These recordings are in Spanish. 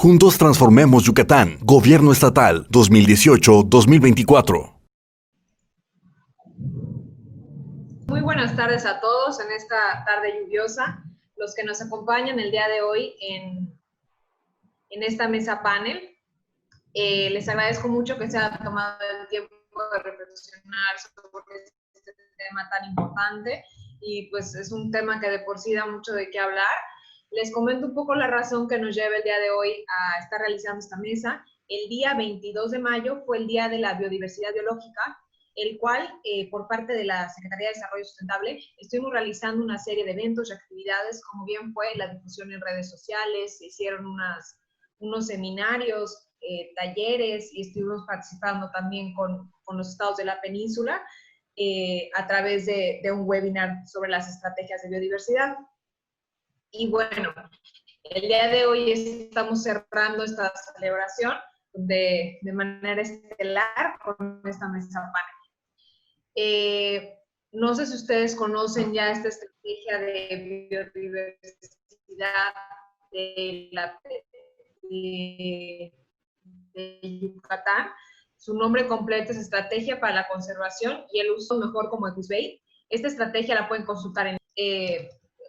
Juntos transformemos Yucatán. Gobierno Estatal 2018-2024. Muy buenas tardes a todos en esta tarde lluviosa, los que nos acompañan el día de hoy en esta mesa panel. Les agradezco mucho que se haya tomado el tiempo de reflexionar sobre este tema tan importante y pues es un tema que de por sí da mucho de qué hablar. Les comento un poco la razón que nos lleva el día de hoy a estar realizando esta mesa. El día 22 de mayo fue el Día de la Biodiversidad Biológica, el cual, por parte de la Secretaría de Desarrollo Sustentable, estuvimos realizando una serie de eventos y actividades, como bien fue la difusión en redes sociales, se hicieron unos seminarios, talleres, y estuvimos participando también con los estados de la península a través de un webinar sobre las estrategias de biodiversidad. Y bueno, el día de hoy estamos cerrando esta celebración de manera estelar con esta mesa panel. No sé si ustedes conocen ya esta estrategia de biodiversidad de Yucatán. Su nombre completo es Estrategia para la Conservación y el Uso Mejor como Ecusbey. Esta estrategia la pueden consultar en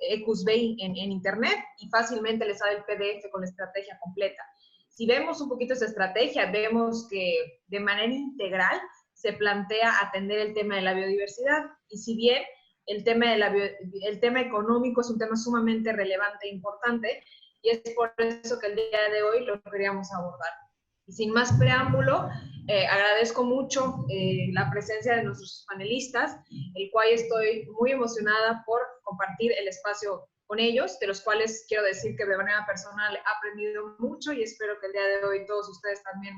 Ecusbey en internet y fácilmente les sale el PDF con la estrategia completa. Si vemos un poquito esa estrategia, vemos que de manera integral se plantea atender el tema de la biodiversidad, y si bien el tema económico es un tema sumamente relevante e importante, y es por eso que el día de hoy lo queríamos abordar. Y sin más preámbulo, agradezco mucho la presencia de nuestros panelistas, el cual estoy muy emocionada por compartir el espacio con ellos, de los cuales quiero decir que de manera personal he aprendido mucho y espero que el día de hoy todos ustedes también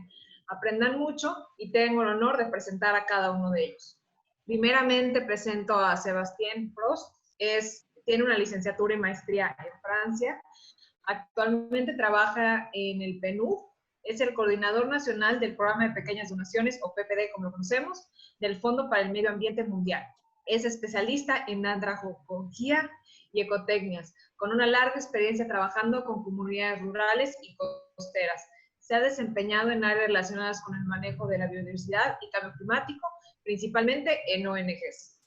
aprendan mucho, y tengo el honor de presentar a cada uno de ellos. Primeramente presento a Sebastián Prost, tiene una licenciatura y maestría en Francia, actualmente trabaja en el PNUD, es el coordinador nacional del Programa de Pequeñas Donaciones, o PPD como lo conocemos, del Fondo para el Medio Ambiente Mundial. Es especialista en andrajocología y ecotecnias, con una larga experiencia trabajando con comunidades rurales y costeras. Se ha desempeñado en áreas relacionadas con el manejo de la biodiversidad y cambio climático, principalmente en ONGs.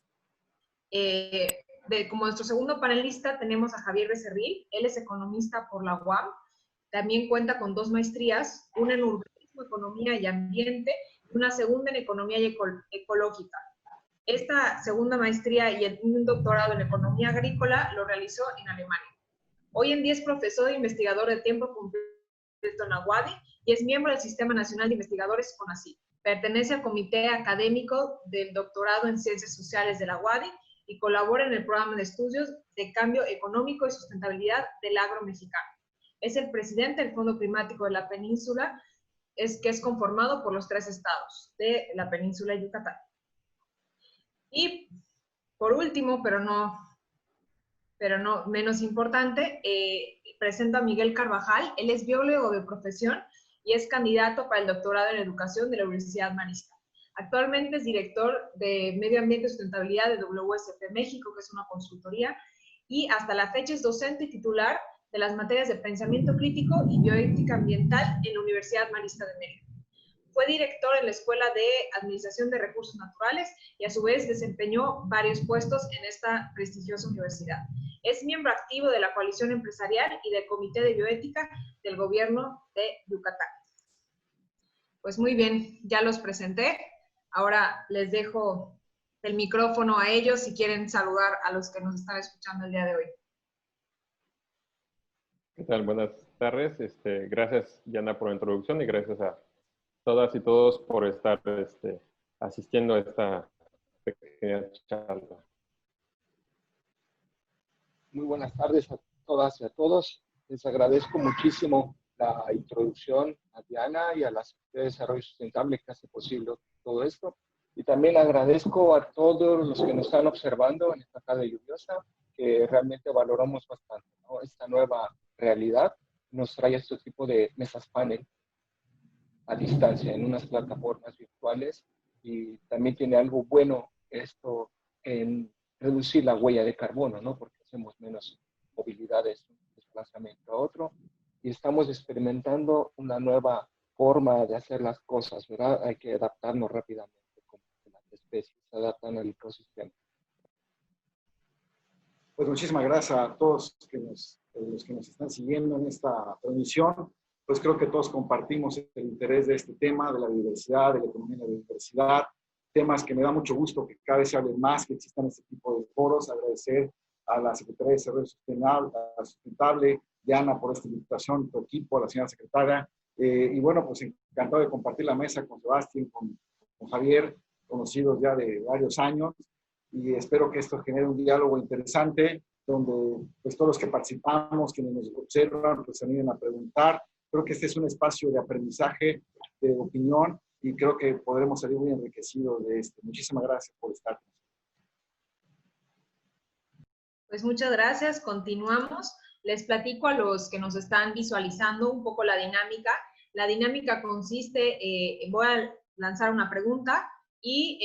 Como nuestro segundo panelista tenemos a Javier Becerril, él es economista por la UAM, también cuenta con 2 maestrías, una en urbanismo, economía y ambiente, y una segunda en economía ecológica. Esta segunda maestría y un doctorado en economía agrícola lo realizó en Alemania. Hoy en día es profesor e investigador de tiempo completo en la UADY y es miembro del Sistema Nacional de Investigadores CONACYT. Pertenece al Comité Académico del Doctorado en Ciencias Sociales de la UADY y colabora en el Programa de Estudios de Cambio Económico y Sustentabilidad del Agro Mexicano. Es el presidente del Fondo Climático de la Península, que es conformado por los 3 estados de la península de Yucatán. Y por último, pero no menos importante, presento a Miguel Carvajal. Él es biólogo de profesión y es candidato para el doctorado en educación de la Universidad Marista. Actualmente es director de Medio Ambiente y Sustentabilidad de WSP México, que es una consultoría, y hasta la fecha es docente y titular de las materias de pensamiento crítico y bioética ambiental en la Universidad Marista de Mérida. Fue director en la Escuela de Administración de Recursos Naturales y a su vez desempeñó varios puestos en esta prestigiosa universidad. Es miembro activo de la Coalición Empresarial y del Comité de Bioética del Gobierno de Yucatán. Pues muy bien, ya los presenté. Ahora les dejo el micrófono a ellos si quieren saludar a los que nos están escuchando el día de hoy. ¿Qué tal? Buenas tardes. Gracias, Yana, por la introducción y gracias a todas y todos por estar asistiendo a esta pequeña charla. Muy buenas tardes a todas y a todos. Les agradezco muchísimo la introducción a Diana y a la Secretaría de Desarrollo Sustentable que hace posible todo esto. Y también agradezco a todos los que nos están observando en esta tarde lluviosa, que realmente valoramos bastante, ¿no? Esta nueva realidad nos trae este tipo de mesas panel a distancia, en unas plataformas virtuales, y también tiene algo bueno esto en reducir la huella de carbono, ¿no? Porque hacemos menos movilidades de un desplazamiento a otro. y estamos experimentando una nueva forma de hacer las cosas, ¿verdad? Hay que adaptarnos rápidamente, como las especies se adaptan al ecosistema. Pues muchísimas gracias a todos los que nos están siguiendo en esta transmisión. Pues creo que todos compartimos el interés de este tema, de la biodiversidad, de la economía de la biodiversidad, temas que me da mucho gusto que cada vez se hable más, que existan este tipo de foros. Agradecer a la Secretaría de Desarrollo Sustentable, Diana, por esta invitación, tu equipo, a la señora secretaria. Y bueno, pues encantado de compartir la mesa con Sebastián, con Javier, conocidos ya de varios años. Y espero que esto genere un diálogo interesante, donde pues todos los que participamos, quienes nos observan, pues se animen a preguntar. Creo que este es un espacio de aprendizaje, de opinión, y creo que podremos salir muy enriquecidos de esto. Muchísimas gracias por estar. Pues muchas gracias, continuamos. Les platico a los que nos están visualizando un poco la dinámica. La dinámica consiste, voy a lanzar una pregunta y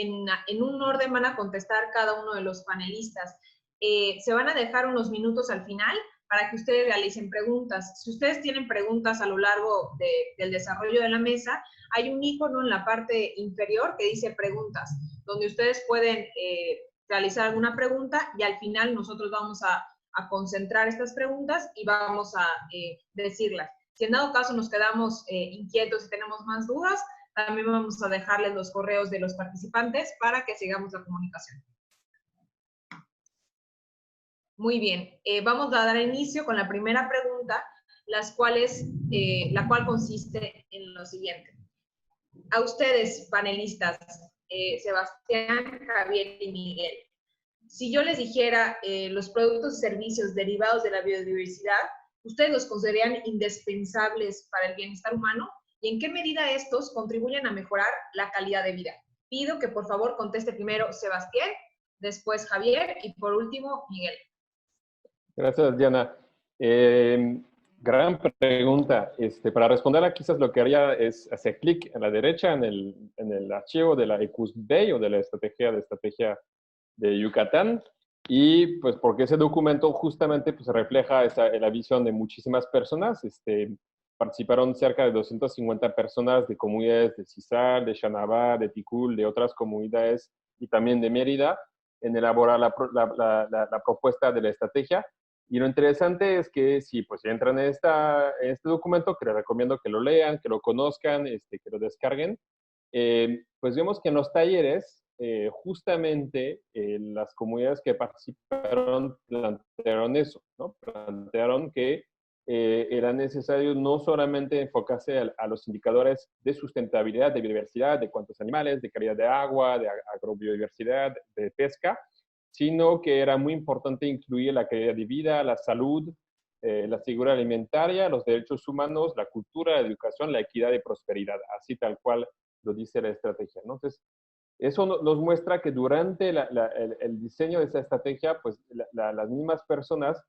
en un orden van a contestar cada uno de los panelistas. Se van a dejar unos minutos al final para que ustedes realicen preguntas. Si ustedes tienen preguntas a lo largo del desarrollo de la mesa, hay un icono en la parte inferior que dice preguntas, donde ustedes pueden realizar alguna pregunta y al final nosotros vamos a concentrar estas preguntas y vamos a decirlas. Si en dado caso nos quedamos inquietos y tenemos más dudas, también vamos a dejarles los correos de los participantes para que sigamos la comunicación. Muy bien, vamos a dar inicio con la primera pregunta, la cual consiste en lo siguiente. A ustedes, panelistas, Sebastián, Javier y Miguel, si yo les dijera los productos y servicios derivados de la biodiversidad, ¿ustedes los considerarían indispensables para el bienestar humano? ¿Y en qué medida estos contribuyen a mejorar la calidad de vida? Pido que por favor conteste primero Sebastián, después Javier y por último Miguel. Gracias, Diana. Gran pregunta. Para responderla, quizás lo que haría es hacer clic a la derecha en el archivo de la ECUSBEI o de la estrategia de Yucatán, y pues porque ese documento justamente pues refleja la visión de muchísimas personas. Participaron cerca de 250 personas de comunidades de Cizal, de Xanabá, de Ticul, de otras comunidades y también de Mérida, en elaborar la propuesta de la estrategia. Y lo interesante es que si pues entran en este documento, que les recomiendo que lo lean, que lo conozcan, que lo descarguen, pues vemos que en los talleres, justamente las comunidades que participaron plantearon eso, ¿no? Plantearon que era necesario no solamente enfocarse a los indicadores de sustentabilidad, de biodiversidad, de cuántos animales, de calidad de agua, de agrobiodiversidad, de pesca, sino que era muy importante incluir la calidad de vida, la salud, la seguridad alimentaria, los derechos humanos, la cultura, la educación, la equidad y prosperidad, así tal cual lo dice la estrategia, ¿no? Entonces, eso nos muestra que durante el diseño de esa estrategia, pues las mismas personas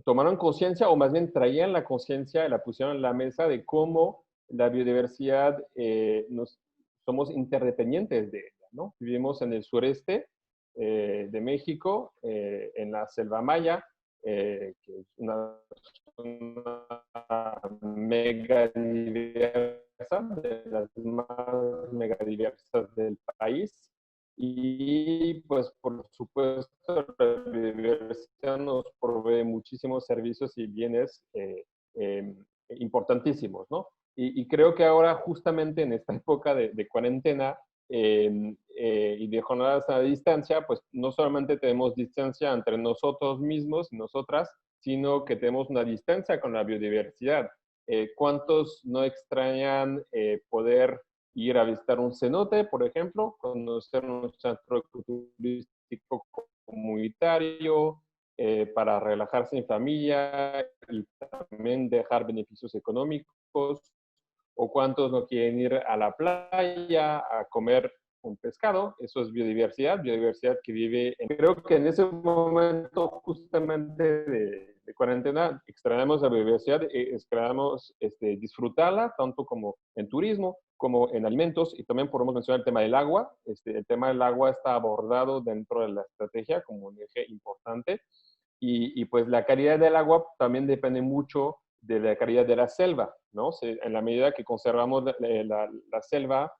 tomaron conciencia, o más bien traían la conciencia y la pusieron en la mesa de cómo la biodiversidad somos interdependientes de ella, ¿no? Vivimos en el sureste de México, en la selva maya, que es una mega diversa, de las más mega diversas del país. Y pues por supuesto la biodiversidad nos provee muchísimos servicios y bienes importantísimos, ¿no? Y creo que ahora justamente en esta época de cuarentena y de jornadas a distancia, pues no solamente tenemos distancia entre nosotros mismos y nosotras, sino que tenemos una distancia con la biodiversidad. ¿Cuántos no extrañan poder ir a visitar un cenote, por ejemplo, conocer un centro turístico comunitario para relajarse en familia y también dejar beneficios económicos? ¿O cuántos no quieren ir a la playa a comer un pescado? Eso es biodiversidad que vive creo que en ese momento justamente de cuarentena extrañamos la biodiversidad, extrañamos disfrutarla tanto como en turismo como en alimentos, y también podemos mencionar el tema del agua. El tema del agua está abordado dentro de la estrategia como un eje importante. y pues la calidad del agua también depende mucho de la calidad de la selva, ¿no? En la medida que conservamos la selva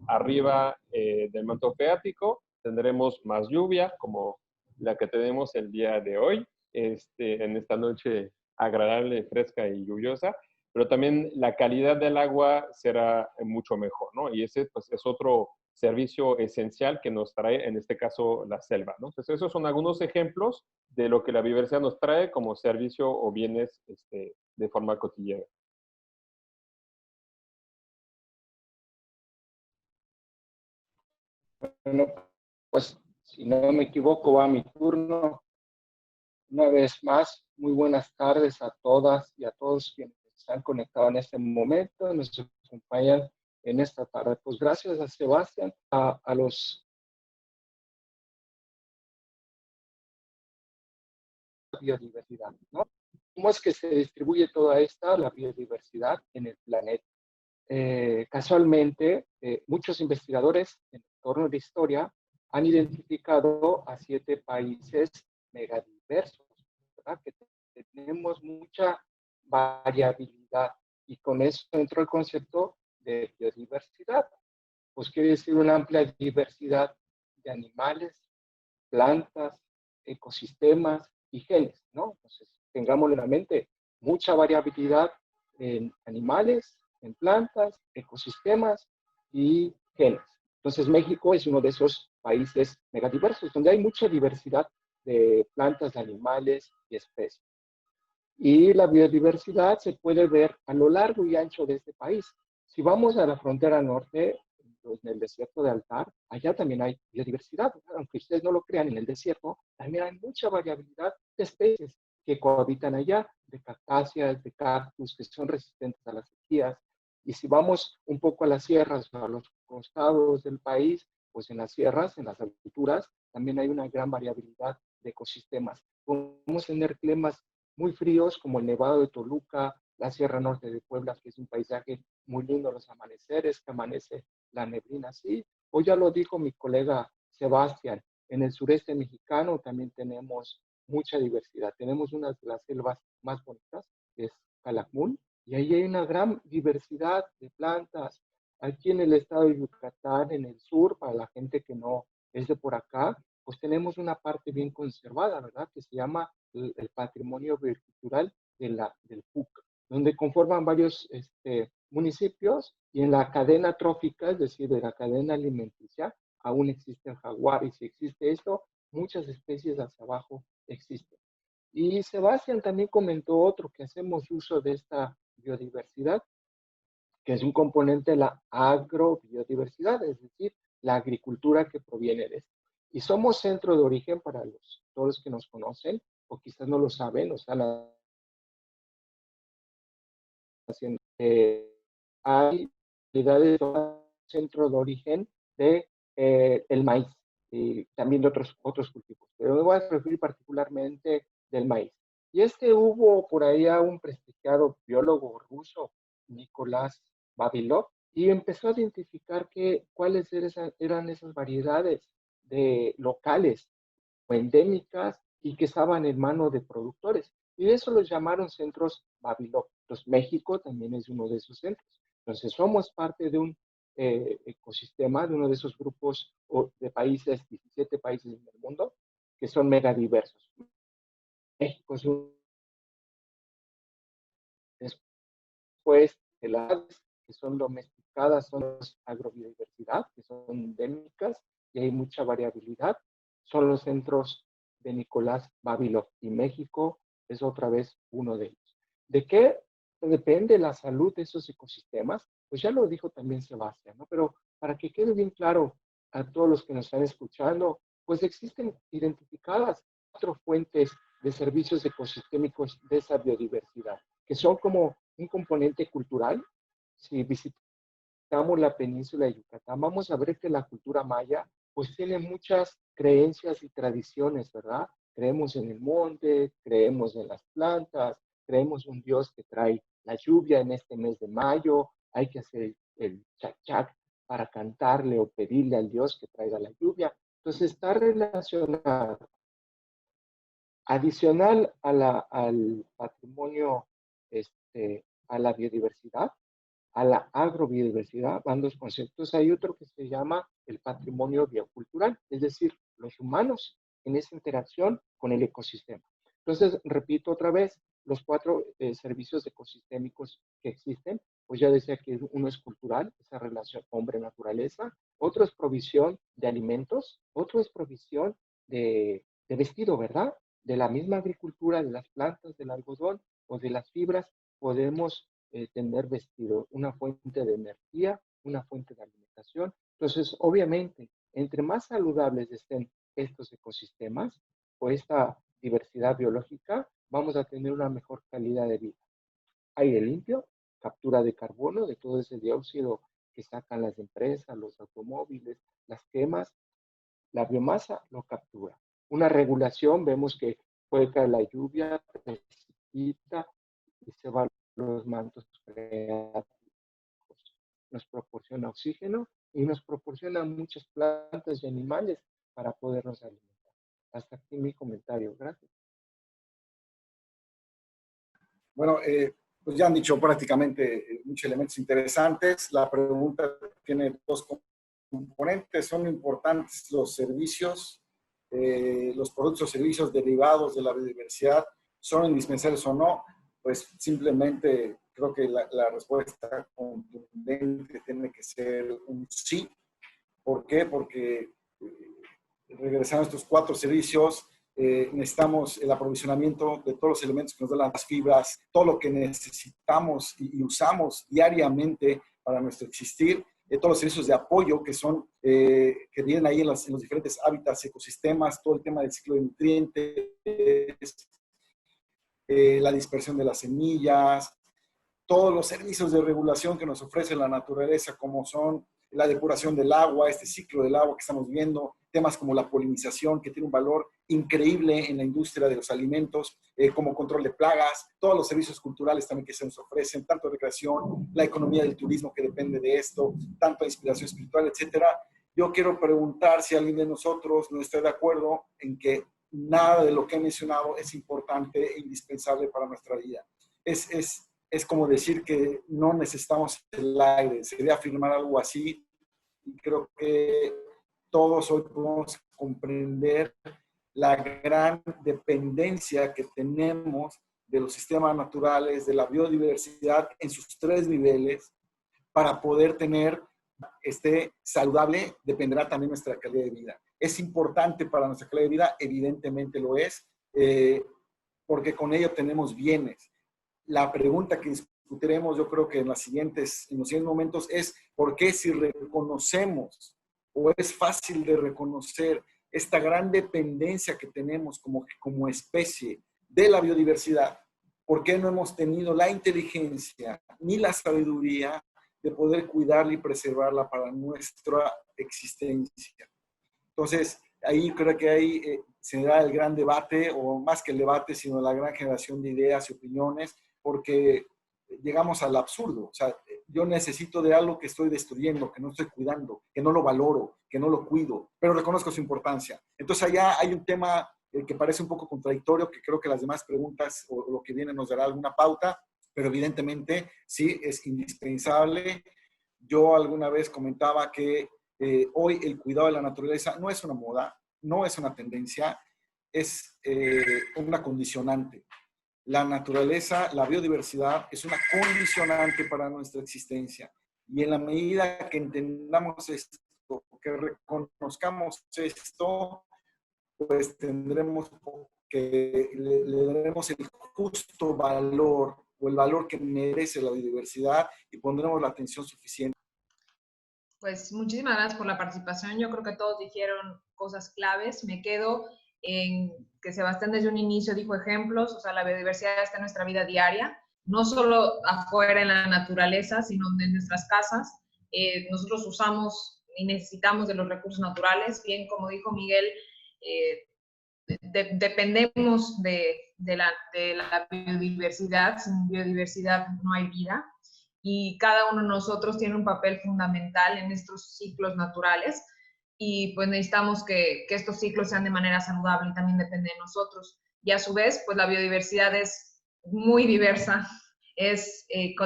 arriba del manto freático, tendremos más lluvia, como la que tenemos el día de hoy, en esta noche agradable, fresca y lluviosa, pero también la calidad del agua será mucho mejor, ¿no? Y ese pues, es otro servicio esencial que nos trae, en este caso, la selva, ¿no? Entonces, esos son algunos ejemplos de lo que la biodiversidad nos trae como servicio o bienes de forma cotidiana. Bueno, pues si no me equivoco, va mi turno. Una vez más, muy buenas tardes a todas y a todos quienes están conectados en este momento, nos acompañan en esta tarde. Pues gracias a Sebastián, a los biodiversidad, ¿no? ¿Cómo es que se distribuye toda la biodiversidad en el planeta? Casualmente, muchos investigadores en torno a la historia han identificado a 7 países megadiversos, ¿verdad? Que tenemos mucha variabilidad y con eso entró el concepto de biodiversidad. Pues quiere decir una amplia diversidad de animales, plantas, ecosistemas y genes, ¿no? Entonces, tengámoslo en la mente, mucha variabilidad en animales, en plantas, ecosistemas y genes. Entonces, México es uno de esos países megadiversos, donde hay mucha diversidad de plantas, de animales y especies. Y la biodiversidad se puede ver a lo largo y ancho de este país. Si vamos a la frontera norte, en el desierto de Altar, allá también hay biodiversidad. Aunque ustedes no lo crean, en el desierto también hay mucha variabilidad de especies que cohabitan allá, de cactáceas, de cactus, que son resistentes a las sequías. Y si vamos un poco a las sierras, a los costados del país, pues en las sierras, en las alturas, también hay una gran variabilidad de ecosistemas. Podemos tener climas muy fríos como el Nevado de Toluca, la Sierra Norte de Puebla, que es un paisaje muy lindo, los amaneceres, que amanece la neblina así. O ya lo dijo mi colega Sebastián, en el sureste mexicano también tenemos mucha diversidad. Tenemos una de las selvas más bonitas, que es Calakmul, y ahí hay una gran diversidad de plantas. Aquí en el estado de Yucatán, en el sur, para la gente que no es de por acá, pues tenemos una parte bien conservada, ¿verdad? Que se llama el patrimonio biocultural del PUC, donde conforman varios municipios y en la cadena trófica, es decir, de la cadena alimenticia, aún existe el jaguar y si existe esto, muchas especies hacia abajo existen. Y Sebastián también comentó otro, que hacemos uso de esta biodiversidad, que es un componente de la agrobiodiversidad, es decir, la agricultura que proviene de esto. Y somos centro de origen para todos los que nos conocen, o quizás no lo saben, o están haciendo. Hay unidades de centro de origen de el maíz y también de otros cultivos. Pero me voy a referir particularmente del maíz. Y hubo por ahí a un prestigiado biólogo ruso, Nicolás Vavilov, y empezó a identificar cuáles eran esas variedades de locales o endémicas y que estaban en manos de productores. Y de eso los llamaron centros Vavilov. Entonces, México también es uno de esos centros. Entonces, somos parte de un ecosistema, de uno de esos grupos de países, 17 países en el mundo, que son megadiversos. México es un después de las aves que son domesticadas, son los agrobiodiversidad, que son endémicas y hay mucha variabilidad, son los centros de Nicolás Vavilov y México es otra vez uno de ellos. ¿De qué depende la salud de esos ecosistemas? Pues ya lo dijo también Sebastián, ¿no? Pero para que quede bien claro a todos los que nos están escuchando, pues existen identificadas 4 fuentes de servicios ecosistémicos de esa biodiversidad, que son como un componente cultural. Si visitamos la península de Yucatán, vamos a ver que la cultura maya pues tiene muchas creencias y tradiciones, ¿verdad? Creemos en el monte, creemos en las plantas, creemos un Dios que trae la lluvia en este mes de mayo, hay que hacer el chac-chac para cantarle o pedirle al Dios que traiga la lluvia. Entonces está relacionado Adicional al patrimonio, a la biodiversidad, a la agrobiodiversidad, van dos conceptos. Hay otro que se llama el patrimonio biocultural, es decir, los humanos en esa interacción con el ecosistema. Entonces, repito otra vez, los 4 servicios ecosistémicos que existen, pues ya decía que uno es cultural, esa relación hombre-naturaleza, otro es provisión de alimentos, otro es provisión de vestido, ¿verdad? De la misma agricultura, de las plantas, del algodón o de las fibras, podemos tener vestido, una fuente de energía, una fuente de alimentación. Entonces, obviamente, entre más saludables estén estos ecosistemas o esta diversidad biológica, vamos a tener una mejor calidad de vida. Aire limpio, captura de carbono, de todo ese dióxido que sacan las empresas, los automóviles, las quemas, la biomasa lo captura. Una regulación, vemos que puede caer la lluvia, precipita y se van los mantos freáticos. Nos proporciona oxígeno y nos proporciona muchas plantas y animales para podernos alimentar. Hasta aquí mi comentario. Gracias. Bueno, pues ya han dicho prácticamente muchos elementos interesantes. La pregunta tiene 2 componentes. Son importantes los servicios, los productos o servicios derivados de la biodiversidad. ¿Son indispensables o no? Pues simplemente creo que la respuesta contundente tiene que ser un sí. ¿Por qué? Porque regresando a estos 4 servicios, necesitamos el aprovisionamiento de todos los elementos que nos dan las fibras, todo lo que necesitamos y usamos diariamente para nuestro existir, todos los servicios de apoyo que son, que vienen ahí en los diferentes hábitats, ecosistemas, todo el tema del ciclo de nutrientes, la dispersión de las semillas, todos los servicios de regulación que nos ofrece la naturaleza, como son la depuración del agua, este ciclo del agua que estamos viendo, temas como la polinización, que tiene un valor increíble en la industria de los alimentos, como control de plagas, todos los servicios culturales también que se nos ofrecen, tanto recreación, la economía del turismo que depende de esto, tanto inspiración espiritual, etcétera. Yo quiero preguntar si alguien de nosotros no está de acuerdo en que nada de lo que he mencionado es importante e indispensable para nuestra vida. Es como decir que no necesitamos el aire, sería afirmar algo así. Y creo que todos hoy podemos comprender la gran dependencia que tenemos de los sistemas naturales, de la biodiversidad en sus 3 niveles, para poder tener saludable, dependerá también nuestra calidad de vida. Es importante para nuestra calidad de vida, evidentemente lo es, porque con ello tenemos bienes. La pregunta que discutiremos, yo creo que en los siguientes momentos, es ¿por qué si reconocemos o es fácil de reconocer esta gran dependencia que tenemos como especie de la biodiversidad? ¿Por qué no hemos tenido la inteligencia ni la sabiduría de poder cuidarla y preservarla para nuestra existencia? Entonces, ahí creo que ahí se da el gran debate, o más que el debate, sino la gran generación de ideas y opiniones, porque llegamos al absurdo. O sea, yo necesito de algo que estoy destruyendo, que no estoy cuidando, que no lo valoro, que no lo cuido, pero reconozco su importancia. Entonces allá hay un tema que parece un poco contradictorio, que creo que las demás preguntas o lo que viene nos dará alguna pauta, pero evidentemente sí es indispensable. Yo alguna vez comentaba que hoy el cuidado de la naturaleza no es una moda, no es una tendencia, es una condicionante. La naturaleza, la biodiversidad es una condicionante para nuestra existencia. Y en la medida que entendamos esto, que reconozcamos esto, pues tendremos que le daremos el justo valor o el valor que merece la biodiversidad y pondremos la atención suficiente. Pues muchísimas gracias por la participación. Yo creo que todos dijeron cosas claves. Me quedo en que Sebastián desde un inicio dijo ejemplos, o sea, la biodiversidad está en nuestra vida diaria, no solo afuera en la naturaleza, sino en nuestras casas. Nosotros usamos y necesitamos de los recursos naturales, bien como dijo Miguel, dependemos de la biodiversidad, sin biodiversidad no hay vida, y cada uno de nosotros tiene un papel fundamental en estos ciclos naturales, y pues necesitamos que estos ciclos sean de manera saludable y también depende de nosotros. y a su vez, pues la biodiversidad es muy diversa.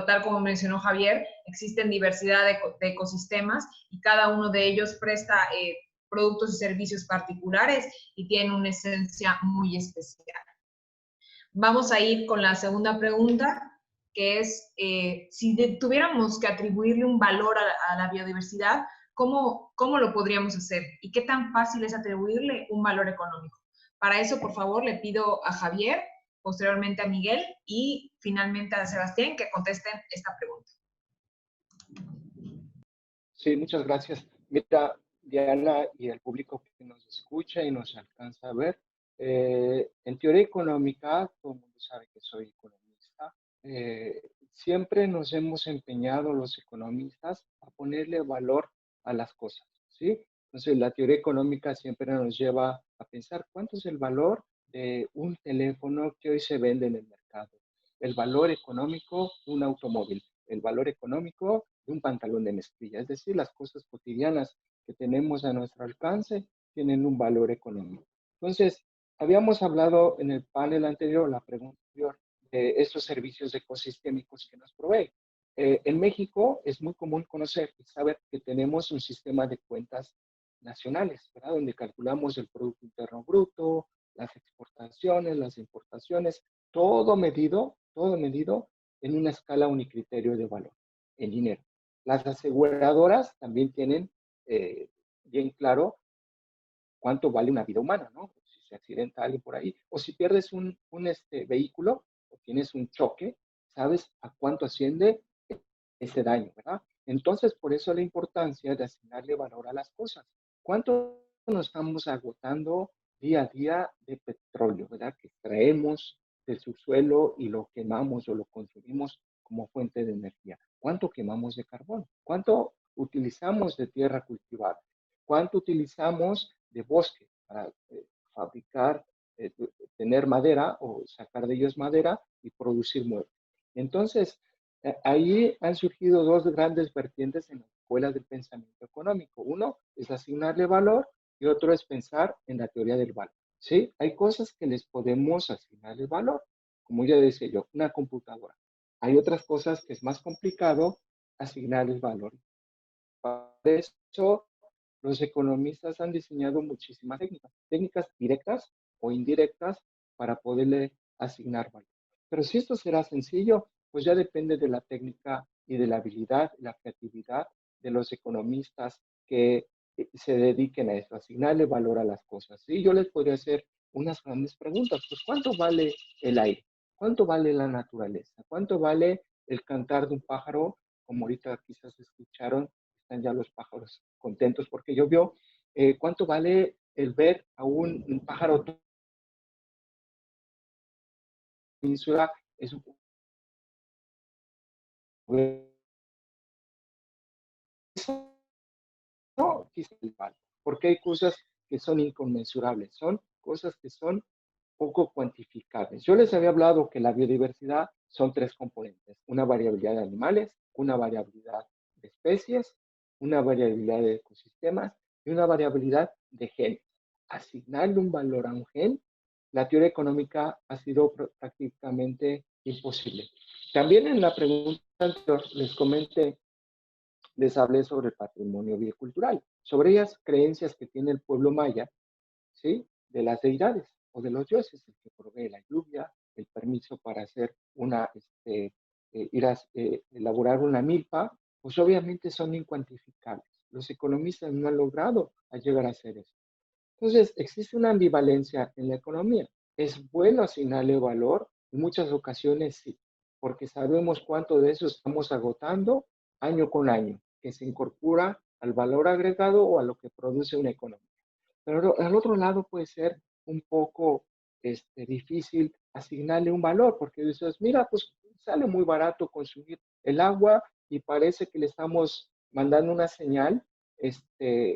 Tal como mencionó Javier, existen diversidad de ecosistemas y cada uno de ellos presta productos y servicios particulares y tienen una esencia muy especial. Vamos a ir con la segunda pregunta, que es, si tuviéramos que atribuirle un valor a la biodiversidad, ¿cómo lo podríamos hacer? ¿Y qué tan fácil es atribuirle un valor económico? Para eso, por favor, le pido a Javier, posteriormente a Miguel y finalmente a Sebastián que contesten esta pregunta. Sí, muchas gracias. Mira, Diana y el público que nos escucha y nos alcanza a ver, en teoría económica, todo el mundo sabe que soy economista, siempre nos hemos empeñado los economistas a ponerle valor a las cosas, ¿sí? Entonces, la teoría económica siempre nos lleva a pensar cuánto es el valor de un teléfono que hoy se vende en el mercado, el valor económico de un automóvil, el valor económico de un pantalón de mezclilla. Es decir, las cosas cotidianas que tenemos a nuestro alcance tienen un valor económico. Entonces, habíamos hablado en el panel anterior, la pregunta anterior, de estos servicios ecosistémicos que nos provee. En México es muy común conocer y saber que tenemos un sistema de cuentas nacionales, ¿verdad? Donde calculamos el Producto Interno Bruto, las exportaciones, las importaciones, todo medido en una escala unicriterio de valor, en dinero. Las aseguradoras también tienen bien claro cuánto vale una vida humana, ¿no? Si se accidenta alguien por ahí, o si pierdes un vehículo, o tienes un choque, sabes a cuánto asciende ese daño, ¿verdad? Entonces, por eso la importancia de asignarle valor a las cosas. ¿Cuánto nos estamos agotando día a día de petróleo, ¿verdad? Que extraemos del subsuelo y lo quemamos o lo consumimos como fuente de energía. ¿Cuánto quemamos de carbón? ¿Cuánto utilizamos de tierra cultivada? ¿Cuánto utilizamos de bosque para fabricar, tener madera o sacar de ellos madera y producir muebles? Entonces, ahí han surgido dos grandes vertientes en la escuela del pensamiento económico. Uno es asignarle valor y otro es pensar en la teoría del valor. ¿Sí? Hay cosas que les podemos asignarle valor, como ya decía yo, una computadora. Hay otras cosas que es más complicado asignarles valor. Para eso, los economistas han diseñado muchísimas técnicas directas o indirectas para poderle asignar valor. Pero si esto será sencillo, pues ya depende de la técnica y de la habilidad, la creatividad de los economistas que se dediquen a esto, asignarle valor a las cosas. Y yo les podría hacer unas grandes preguntas, pues ¿cuánto vale el aire? ¿Cuánto vale la naturaleza? ¿Cuánto vale el cantar de un pájaro? Como ahorita quizás escucharon, están ya los pájaros contentos porque llovió. ¿Cuánto vale el ver a un pájaro península? Es un no, porque hay cosas que son inconmensurables, son cosas que son poco cuantificables. Yo les había hablado que la biodiversidad son tres componentes, una variabilidad de animales, una variabilidad de especies, una variabilidad de ecosistemas y una variabilidad de genes. Asignarle un valor a un gen, la teoría económica ha sido prácticamente imposible. También en la pregunta anterior les comenté, les hablé sobre el patrimonio biocultural, sobre esas creencias que tiene el pueblo maya, ¿sí? De las deidades o de los dioses, el que provee la lluvia, el permiso para hacer elaborar una milpa, pues obviamente son incuantificables. Los economistas no han logrado llegar a hacer eso. Entonces, existe una ambivalencia en la economía. Es bueno asignarle valor, en muchas ocasiones sí, porque sabemos cuánto de eso estamos agotando año con año, que se incorpora al valor agregado o a lo que produce una economía. Pero al otro lado puede ser un poco difícil asignarle un valor, porque dices, mira, pues sale muy barato consumir el agua y parece que le estamos mandando una señal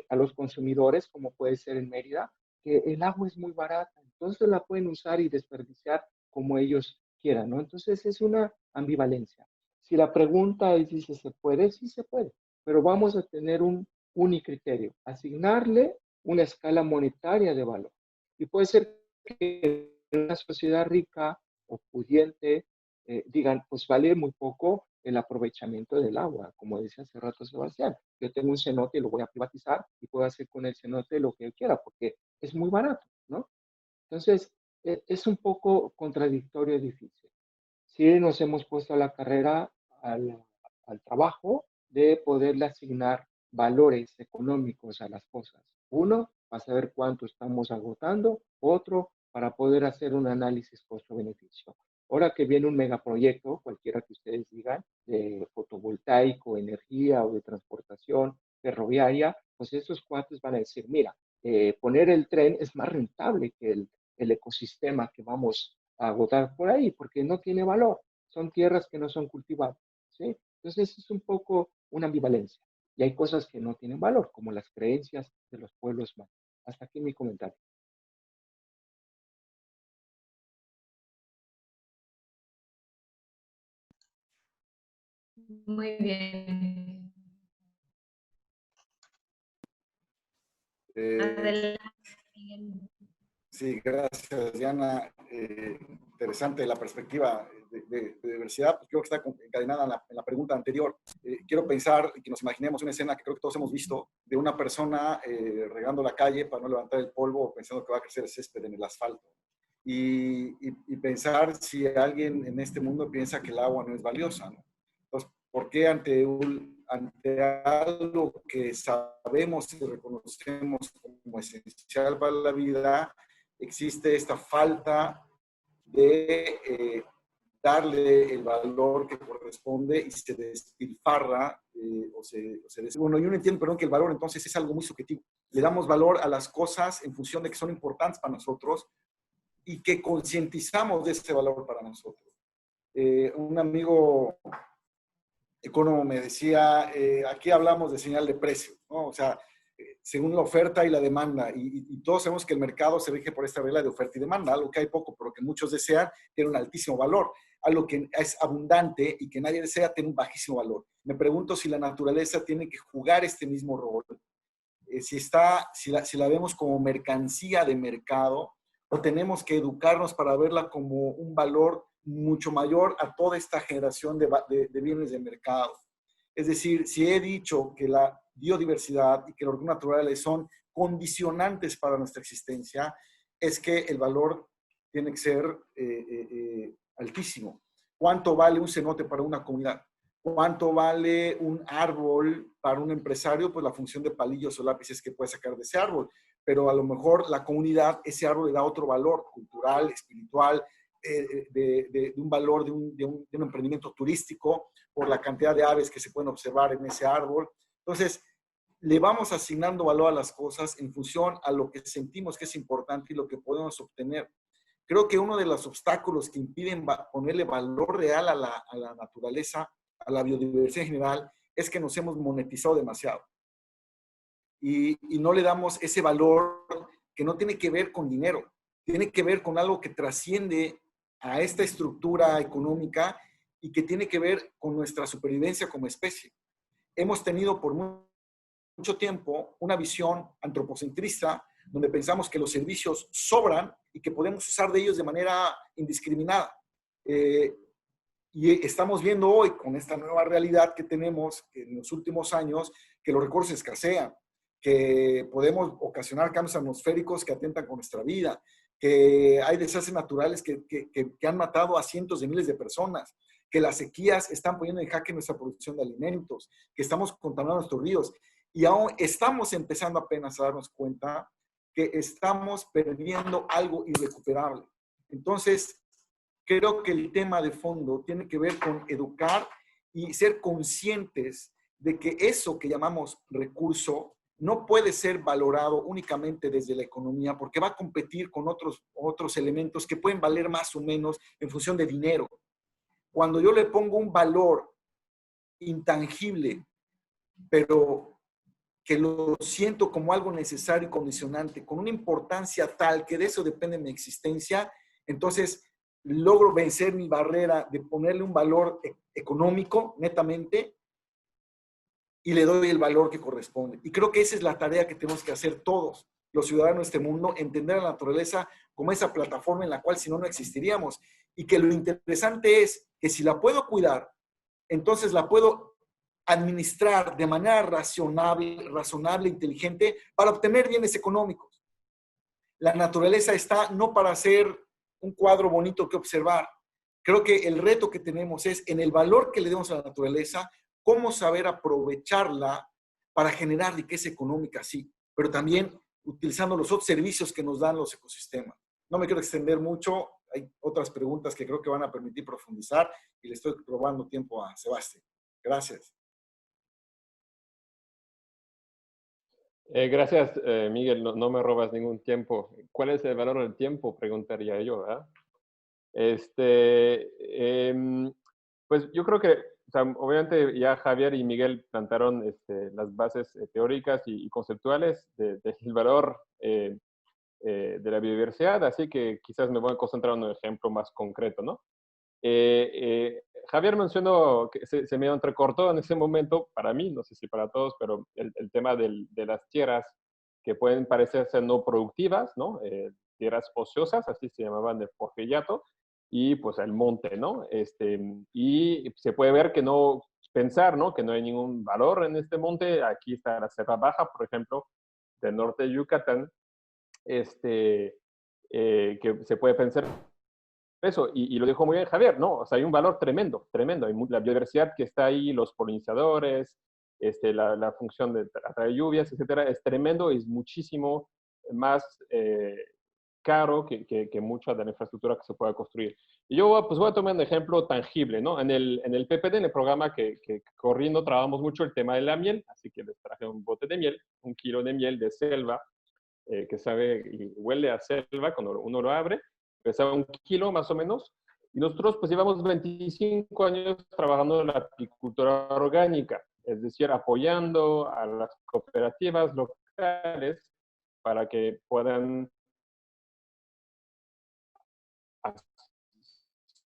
a los consumidores, como puede ser en Mérida, que el agua es muy barata, entonces la pueden usar y desperdiciar como ellos quieran, ¿no? Entonces es una ambivalencia. Si la pregunta es, dice, ¿se puede? Sí se puede, pero vamos a tener un unicriterio, asignarle una escala monetaria de valor. Y puede ser que una sociedad rica o pudiente digan, pues vale muy poco el aprovechamiento del agua, como decía hace rato Sebastián. Yo tengo un cenote y lo voy a privatizar y puedo hacer con el cenote lo que yo quiera porque es muy barato, ¿no? Entonces, es un poco contradictorio y difícil. Sí nos hemos puesto a la carrera al trabajo de poderle asignar valores económicos a las cosas. Uno, para saber cuánto estamos agotando. Otro, para poder hacer un análisis costo-beneficio. Ahora que viene un megaproyecto, cualquiera que ustedes digan, de fotovoltaico, energía o de transportación ferroviaria, pues esos cuates van a decir, mira, poner el tren es más rentable que el ecosistema que vamos a agotar por ahí, porque no tiene valor. Son tierras que no son cultivadas, ¿sí? Entonces es un poco una ambivalencia. Y hay cosas que no tienen valor, como las creencias de los pueblos mayas. Hasta aquí mi comentario. Muy bien. Adelante, Miguel. Sí, gracias, Diana. Interesante la perspectiva de diversidad. Pues creo que está encadenada en la pregunta anterior. Quiero pensar y que nos imaginemos una escena que creo que todos hemos visto de una persona regando la calle para no levantar el polvo, pensando que va a crecer el césped en el asfalto. Y pensar si alguien en este mundo piensa que el agua no es valiosa, ¿no? Entonces, ¿por qué ante algo que sabemos y reconocemos como esencial para la vida, existe esta falta de darle el valor que corresponde y se despilfarra bueno, yo no entiendo, perdón, que el valor entonces es algo muy subjetivo. Le damos valor a las cosas en función de que son importantes para nosotros y que concientizamos de ese valor para nosotros. Un amigo económico me decía, aquí hablamos de señal de precio, ¿no? O sea, según la oferta y la demanda, y todos sabemos que el mercado se rige por esta regla de oferta y demanda, algo que hay poco, pero que muchos desean, tiene un altísimo valor, algo que es abundante y que nadie desea, tiene un bajísimo valor. Me pregunto si la naturaleza tiene que jugar este mismo rol, si la vemos como mercancía de mercado, o tenemos que educarnos para verla como un valor mucho mayor a toda esta generación de bienes de mercado. Es decir, si he dicho que la biodiversidad y que los recursos naturales son condicionantes para nuestra existencia, es que el valor tiene que ser altísimo. ¿Cuánto vale un cenote para una comunidad? ¿Cuánto vale un árbol para un empresario? Pues la función de palillos o lápices que puede sacar de ese árbol. Pero a lo mejor la comunidad, ese árbol le da otro valor cultural, espiritual, de un valor de un emprendimiento turístico por la cantidad de aves que se pueden observar en ese árbol. Entonces, le vamos asignando valor a las cosas en función a lo que sentimos que es importante y lo que podemos obtener. Creo que uno de los obstáculos que impiden ponerle valor real a la naturaleza, a la biodiversidad en general, es que nos hemos monetizado demasiado. Y no le damos ese valor que no tiene que ver con dinero, tiene que ver con algo que trasciende a esta estructura económica y que tiene que ver con nuestra supervivencia como especie. Hemos tenido por mucho tiempo una visión antropocentrista donde pensamos que los servicios sobran y que podemos usar de ellos de manera indiscriminada. Y estamos viendo hoy, con esta nueva realidad que tenemos en los últimos años, que los recursos escasean, que podemos ocasionar cambios atmosféricos que atentan con nuestra vida, que hay desastres naturales que han matado a cientos de miles de personas, que las sequías están poniendo en jaque nuestra producción de alimentos, que estamos contaminando nuestros ríos. Y aún estamos empezando apenas a darnos cuenta que estamos perdiendo algo irrecuperable. Entonces, creo que el tema de fondo tiene que ver con educar y ser conscientes de que eso que llamamos recurso no puede ser valorado únicamente desde la economía porque va a competir con otros elementos que pueden valer más o menos en función de dinero. Cuando yo le pongo un valor intangible, pero que lo siento como algo necesario y condicionante, con una importancia tal que de eso depende mi existencia, entonces logro vencer mi barrera de ponerle un valor económico, netamente, y le doy el valor que corresponde. Y creo que esa es la tarea que tenemos que hacer todos los ciudadanos de este mundo, entender a la naturaleza como esa plataforma en la cual si no, no existiríamos. Y que lo interesante es que si la puedo cuidar, entonces la puedo administrar de manera razonable, inteligente, para obtener bienes económicos. La naturaleza está no para hacer un cuadro bonito que observar. Creo que el reto que tenemos es en el valor que le demos a la naturaleza, cómo saber aprovecharla para generar riqueza económica, sí, pero también utilizando los otros servicios que nos dan los ecosistemas. No me quiero extender mucho, hay otras preguntas que creo que van a permitir profundizar y le estoy robando tiempo a Sebastián. Gracias. Gracias, Miguel. No me robas ningún tiempo. ¿Cuál es el valor del tiempo? Preguntaría yo, ¿verdad? Pues yo creo que, o sea, obviamente ya Javier y Miguel plantaron las bases teóricas y conceptuales del valor de la biodiversidad, así que quizás me voy a concentrar en un ejemplo más concreto, ¿no? Javier mencionó que se me entrecortó en ese momento, para mí, no sé si para todos, pero el tema de las tierras que pueden parecerse no productivas, ¿no? Tierras ociosas, así se llamaban de porfiriato, y pues el monte, ¿no? Y se puede ver que no, pensar, ¿no? Que no hay ningún valor en este monte. Aquí está la Sierra Baja, por ejemplo, del norte de Yucatán, que se puede pensar eso, y lo dijo muy bien Javier, ¿no? O sea, hay un valor tremendo, tremendo. Hay la biodiversidad que está ahí, los polinizadores, la función de atraer lluvias, etcétera, es tremendo, es muchísimo más caro que mucha de la infraestructura que se pueda construir. Y yo pues voy a tomar un ejemplo tangible, ¿no? En el PPD, en el programa que corriendo, trabajamos mucho el tema de la miel, así que les traje un bote de miel, 1 kilo de miel de selva, que sabe y huele a selva cuando uno lo abre, pesaba 1 kilo más o menos, y nosotros pues llevamos 25 años trabajando en la apicultura orgánica, es decir, apoyando a las cooperativas locales para que puedan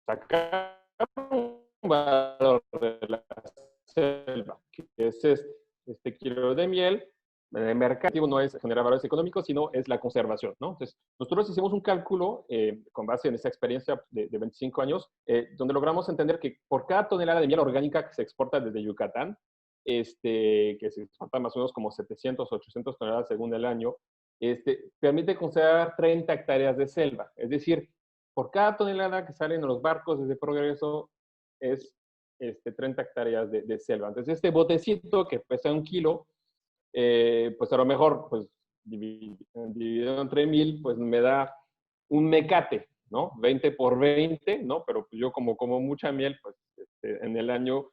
sacar un valor de la selva, que es este kilo de miel. El mercado no es generar valores económicos, sino es la conservación, ¿no? Entonces, nosotros hicimos un cálculo con base en esa experiencia de 25 años, donde logramos entender que por cada tonelada de miel orgánica que se exporta desde Yucatán, que se exporta más o menos como 700 o 800 toneladas según el año, permite conservar 30 hectáreas de selva. Es decir, por cada tonelada que salen en los barcos desde Progreso es 30 hectáreas de selva. Entonces, este botecito que pesa 1 kilo, pues a lo mejor, pues dividido entre 1000, pues me da un mecate, ¿no? 20 por 20, ¿no? Pero pues yo como mucha miel, pues en el año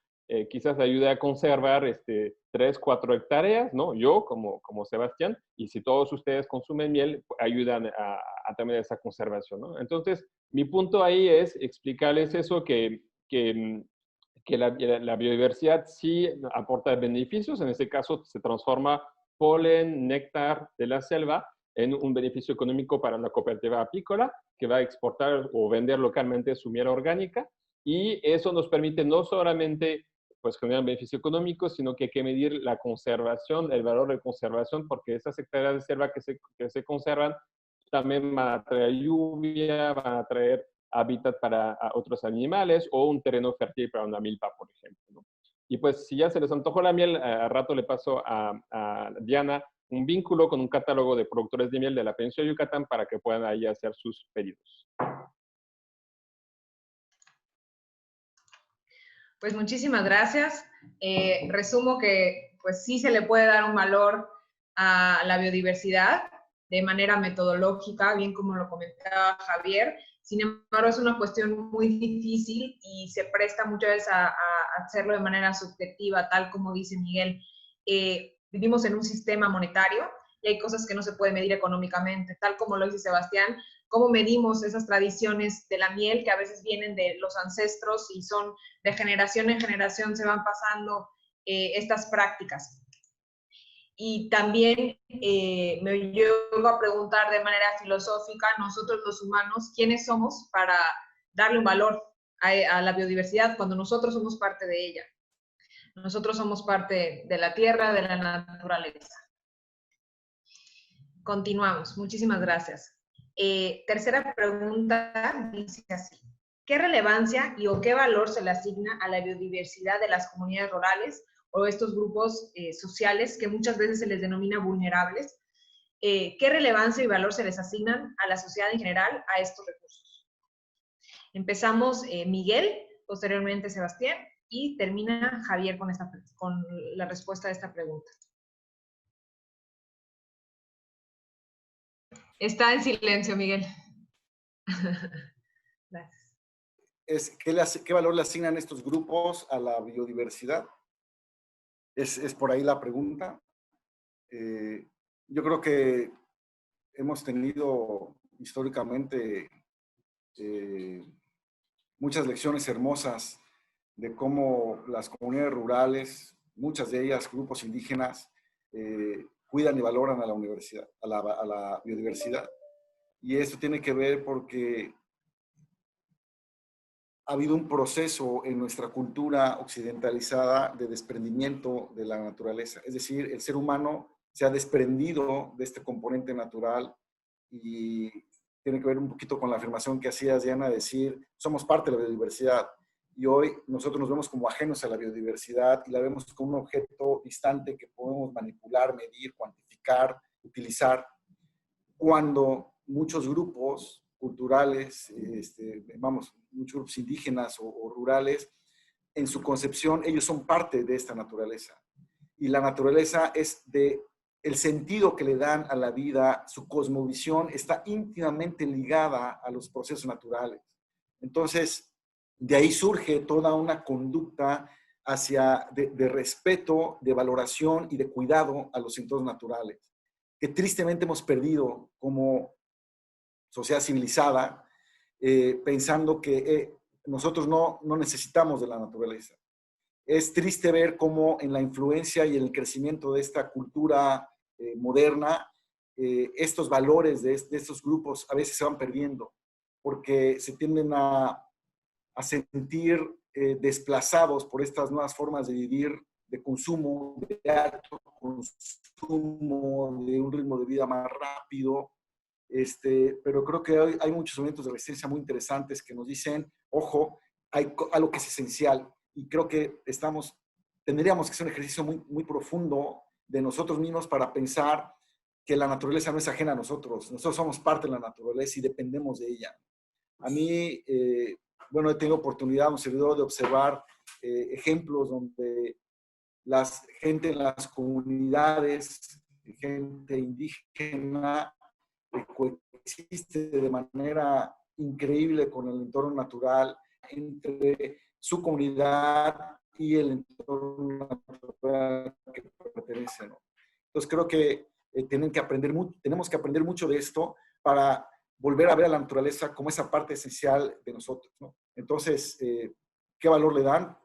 quizás ayude a conservar 3, 4 hectáreas, ¿no? Yo como Sebastián, y si todos ustedes consumen miel, ayudan a también esa conservación, ¿no? Entonces, mi punto ahí es explicarles eso, que la biodiversidad sí aporta beneficios. En este caso, se transforma polen, néctar de la selva en un beneficio económico para una cooperativa apícola que va a exportar o vender localmente su miel orgánica. Y eso nos permite no solamente pues, generar un beneficio económico, sino que hay que medir la conservación, el valor de conservación, porque esas hectáreas de selva que se conservan también van a traer lluvia, van a traer hábitat para otros animales o un terreno fértil para una milpa, por ejemplo, ¿no? Y pues si ya se les antojó la miel, a rato le paso a Diana un vínculo con un catálogo de productores de miel de la península de Yucatán para que puedan ahí hacer sus pedidos. Pues muchísimas gracias. Resumo que pues sí se le puede dar un valor a la biodiversidad de manera metodológica, bien como lo comentaba Javier. Sin embargo, es una cuestión muy difícil y se presta muchas veces a hacerlo de manera subjetiva, tal como dice Miguel. Vivimos en un sistema monetario y hay cosas que no se pueden medir económicamente, tal como lo dice Sebastián. ¿Cómo medimos esas tradiciones de la miel que a veces vienen de los ancestros y son de generación en generación, se van pasando estas prácticas? Y también me llego a preguntar de manera filosófica, nosotros los humanos, ¿quiénes somos para darle un valor a la biodiversidad cuando nosotros somos parte de ella? Nosotros somos parte de la tierra, de la naturaleza. Continuamos. Muchísimas gracias. Tercera pregunta dice así: ¿qué relevancia y o qué valor se le asigna a la biodiversidad de las comunidades rurales o estos grupos sociales que muchas veces se les denomina vulnerables? ¿Qué relevancia y valor se les asignan a la sociedad en general a estos recursos? Empezamos Miguel, posteriormente Sebastián, y termina Javier con la respuesta a esta pregunta. Está en silencio, Miguel. Gracias. ¿Qué valor le asignan estos grupos a la biodiversidad? Es por ahí la pregunta. Yo creo que hemos tenido históricamente muchas lecciones hermosas de cómo las comunidades rurales, muchas de ellas grupos indígenas, cuidan y valoran a la universidad, a la biodiversidad. Y esto tiene que ver porque ha habido un proceso en nuestra cultura occidentalizada de desprendimiento de la naturaleza. Es decir, el ser humano se ha desprendido de este componente natural y tiene que ver un poquito con la afirmación que hacías, Diana, de decir, somos parte de la biodiversidad. Y hoy nosotros nos vemos como ajenos a la biodiversidad y la vemos como un objeto distante que podemos manipular, medir, cuantificar, utilizar, cuando muchos grupos culturales, muchos grupos indígenas o rurales, en su concepción, ellos son parte de esta naturaleza. Y la naturaleza es el sentido que le dan a la vida, su cosmovisión está íntimamente ligada a los procesos naturales. Entonces, de ahí surge toda una conducta de respeto, de valoración y de cuidado a los entornos naturales, que tristemente hemos perdido como sociedad civilizada, pensando que nosotros no necesitamos de la naturaleza. Es triste ver cómo en la influencia y el crecimiento de esta cultura moderna, estos valores de estos grupos a veces se van perdiendo, porque se tienden a sentir desplazados por estas nuevas formas de vivir, de consumo, de alto consumo, de un ritmo de vida más rápido. Pero creo que hoy hay muchos elementos de resistencia muy interesantes que nos dicen, ojo, hay algo que es esencial y creo que tendríamos que hacer un ejercicio muy, muy profundo de nosotros mismos para pensar que la naturaleza no es ajena a nosotros. Nosotros somos parte de la naturaleza y dependemos de ella. A mí, he tenido oportunidad, un servidor, de observar ejemplos donde gente en las comunidades, gente indígena, coexiste de manera increíble con el entorno natural, entre su comunidad y el entorno natural que pertenece, ¿no? Entonces creo que tenemos que aprender mucho de esto para volver a ver a la naturaleza como esa parte esencial de nosotros, ¿no? Entonces, ¿qué valor le dan?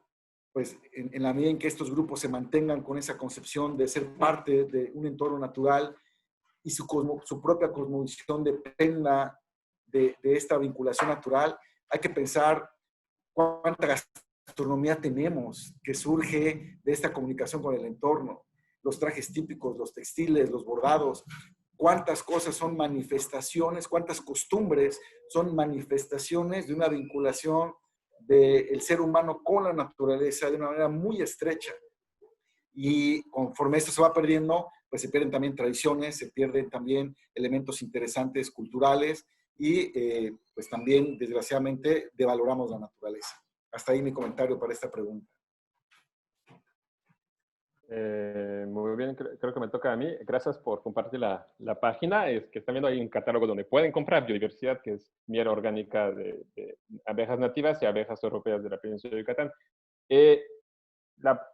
Pues en la medida en que estos grupos se mantengan con esa concepción de ser parte de un entorno natural y su propia cosmovisión dependa de esta vinculación natural, hay que pensar cuánta gastronomía tenemos que surge de esta comunicación con el entorno. Los trajes típicos, los textiles, los bordados, cuántas cosas son manifestaciones, cuántas costumbres son manifestaciones de una vinculación del ser humano con la naturaleza de una manera muy estrecha. Y conforme esto se va perdiendo, pues se pierden también tradiciones, se pierden también elementos interesantes culturales y pues también, desgraciadamente, devaloramos la naturaleza. Hasta ahí mi comentario para esta pregunta. Muy bien, creo que me toca a mí. Gracias por compartir la página. Es que también hay un catálogo donde pueden comprar biodiversidad, que es miel orgánica de abejas nativas y abejas europeas de la península de Yucatán.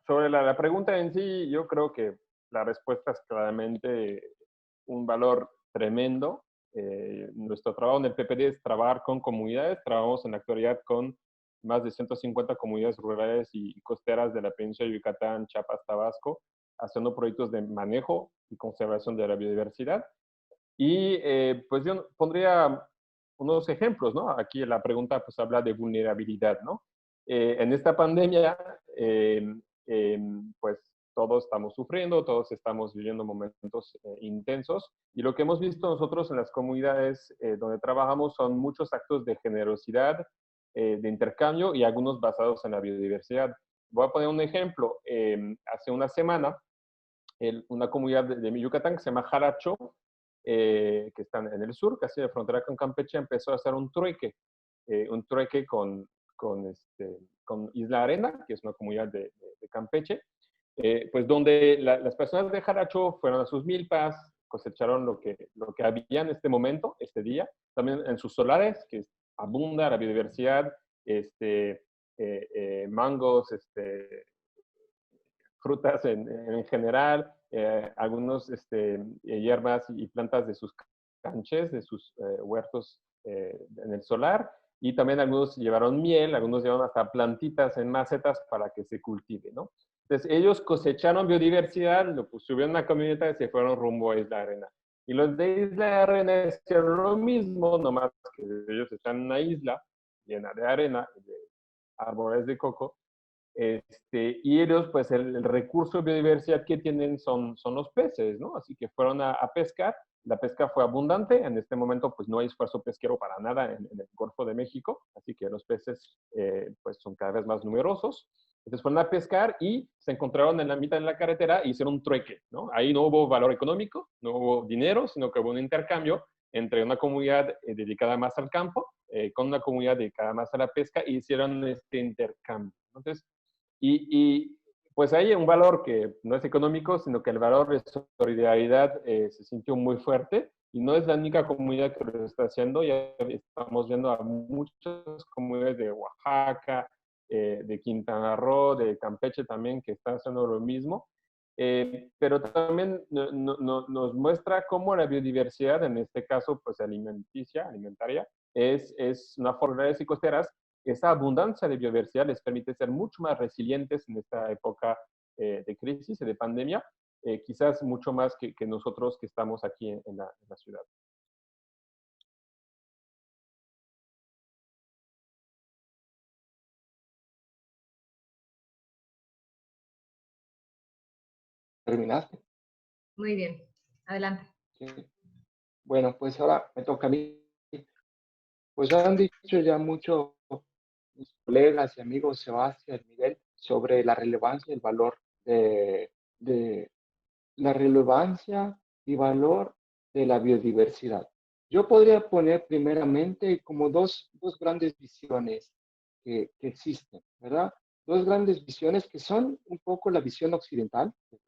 Sobre la pregunta en sí, yo creo que la respuesta es claramente un valor tremendo. Nuestro trabajo en el PPD es trabajar con comunidades. Trabajamos en la actualidad con más de 150 comunidades rurales y costeras de la península de Yucatán, Chiapas, Tabasco, haciendo proyectos de manejo y conservación de la biodiversidad. Y pues yo pondría unos ejemplos, ¿no? Aquí la pregunta pues habla de vulnerabilidad, ¿no? En esta pandemia, pues todos estamos sufriendo, todos estamos viviendo momentos intensos. Y lo que hemos visto nosotros en las comunidades donde trabajamos son muchos actos de generosidad, de intercambio y algunos basados en la biodiversidad. Voy a poner un ejemplo. Hace una semana, una comunidad de Yucatán que se llama Jaracho, que están en el sur, casi de frontera con Campeche, empezó a hacer un trueque con Isla Arena, que es una comunidad de Campeche, pues donde las personas de Jaracho fueron a sus milpas, cosecharon lo que había en este momento, este día, también en sus solares, que abunda la biodiversidad, mangos, frutas en general, algunos hierbas y plantas de sus canches, de sus huertos en el solar, y también algunos llevaron miel, algunos llevaron hasta plantitas en macetas para que se cultive, ¿no? Entonces ellos cosecharon biodiversidad, subieron una camioneta y se fueron rumbo a Isla Arena. Y los de Isla Arena hicieron lo mismo, nomás que ellos están en una isla llena de arena, de árboles de coco, y ellos, pues el recurso de biodiversidad que tienen son los peces, ¿no? Así que fueron a pescar, la pesca fue abundante, en este momento pues no hay esfuerzo pesquero para nada en el Golfo de México, así que los peces pues son cada vez más numerosos. Entonces fueron a pescar y se encontraron en la mitad de la carretera y hicieron un trueque, ¿no? Ahí no hubo valor económico, no hubo dinero, sino que hubo un intercambio entre una comunidad dedicada más al campo con una comunidad dedicada más a la pesca y hicieron este intercambio. Entonces, pues hay un valor que no es económico, sino que el valor de solidaridad se sintió muy fuerte y no es la única comunidad que lo está haciendo. Ya estamos viendo a muchas comunidades de Oaxaca, de Quintana Roo, de Campeche también, que están haciendo lo mismo. Pero también nos muestra cómo la biodiversidad, en este caso, pues alimentaria, es una forma de costeras. Esa abundancia de biodiversidad les permite ser mucho más resilientes en esta época de crisis y de pandemia, quizás mucho más que nosotros que estamos aquí en la ciudad. ¿Terminaste? Muy bien, adelante. Sí. Bueno, pues ahora me toca a mí. Pues han dicho ya mucho mis colegas y amigos Sebastián, Miguel, sobre la relevancia y el valor de la relevancia y valor de la biodiversidad. Yo podría poner primeramente como dos grandes visiones que existen, ¿verdad? Dos grandes visiones que son un poco la visión occidental de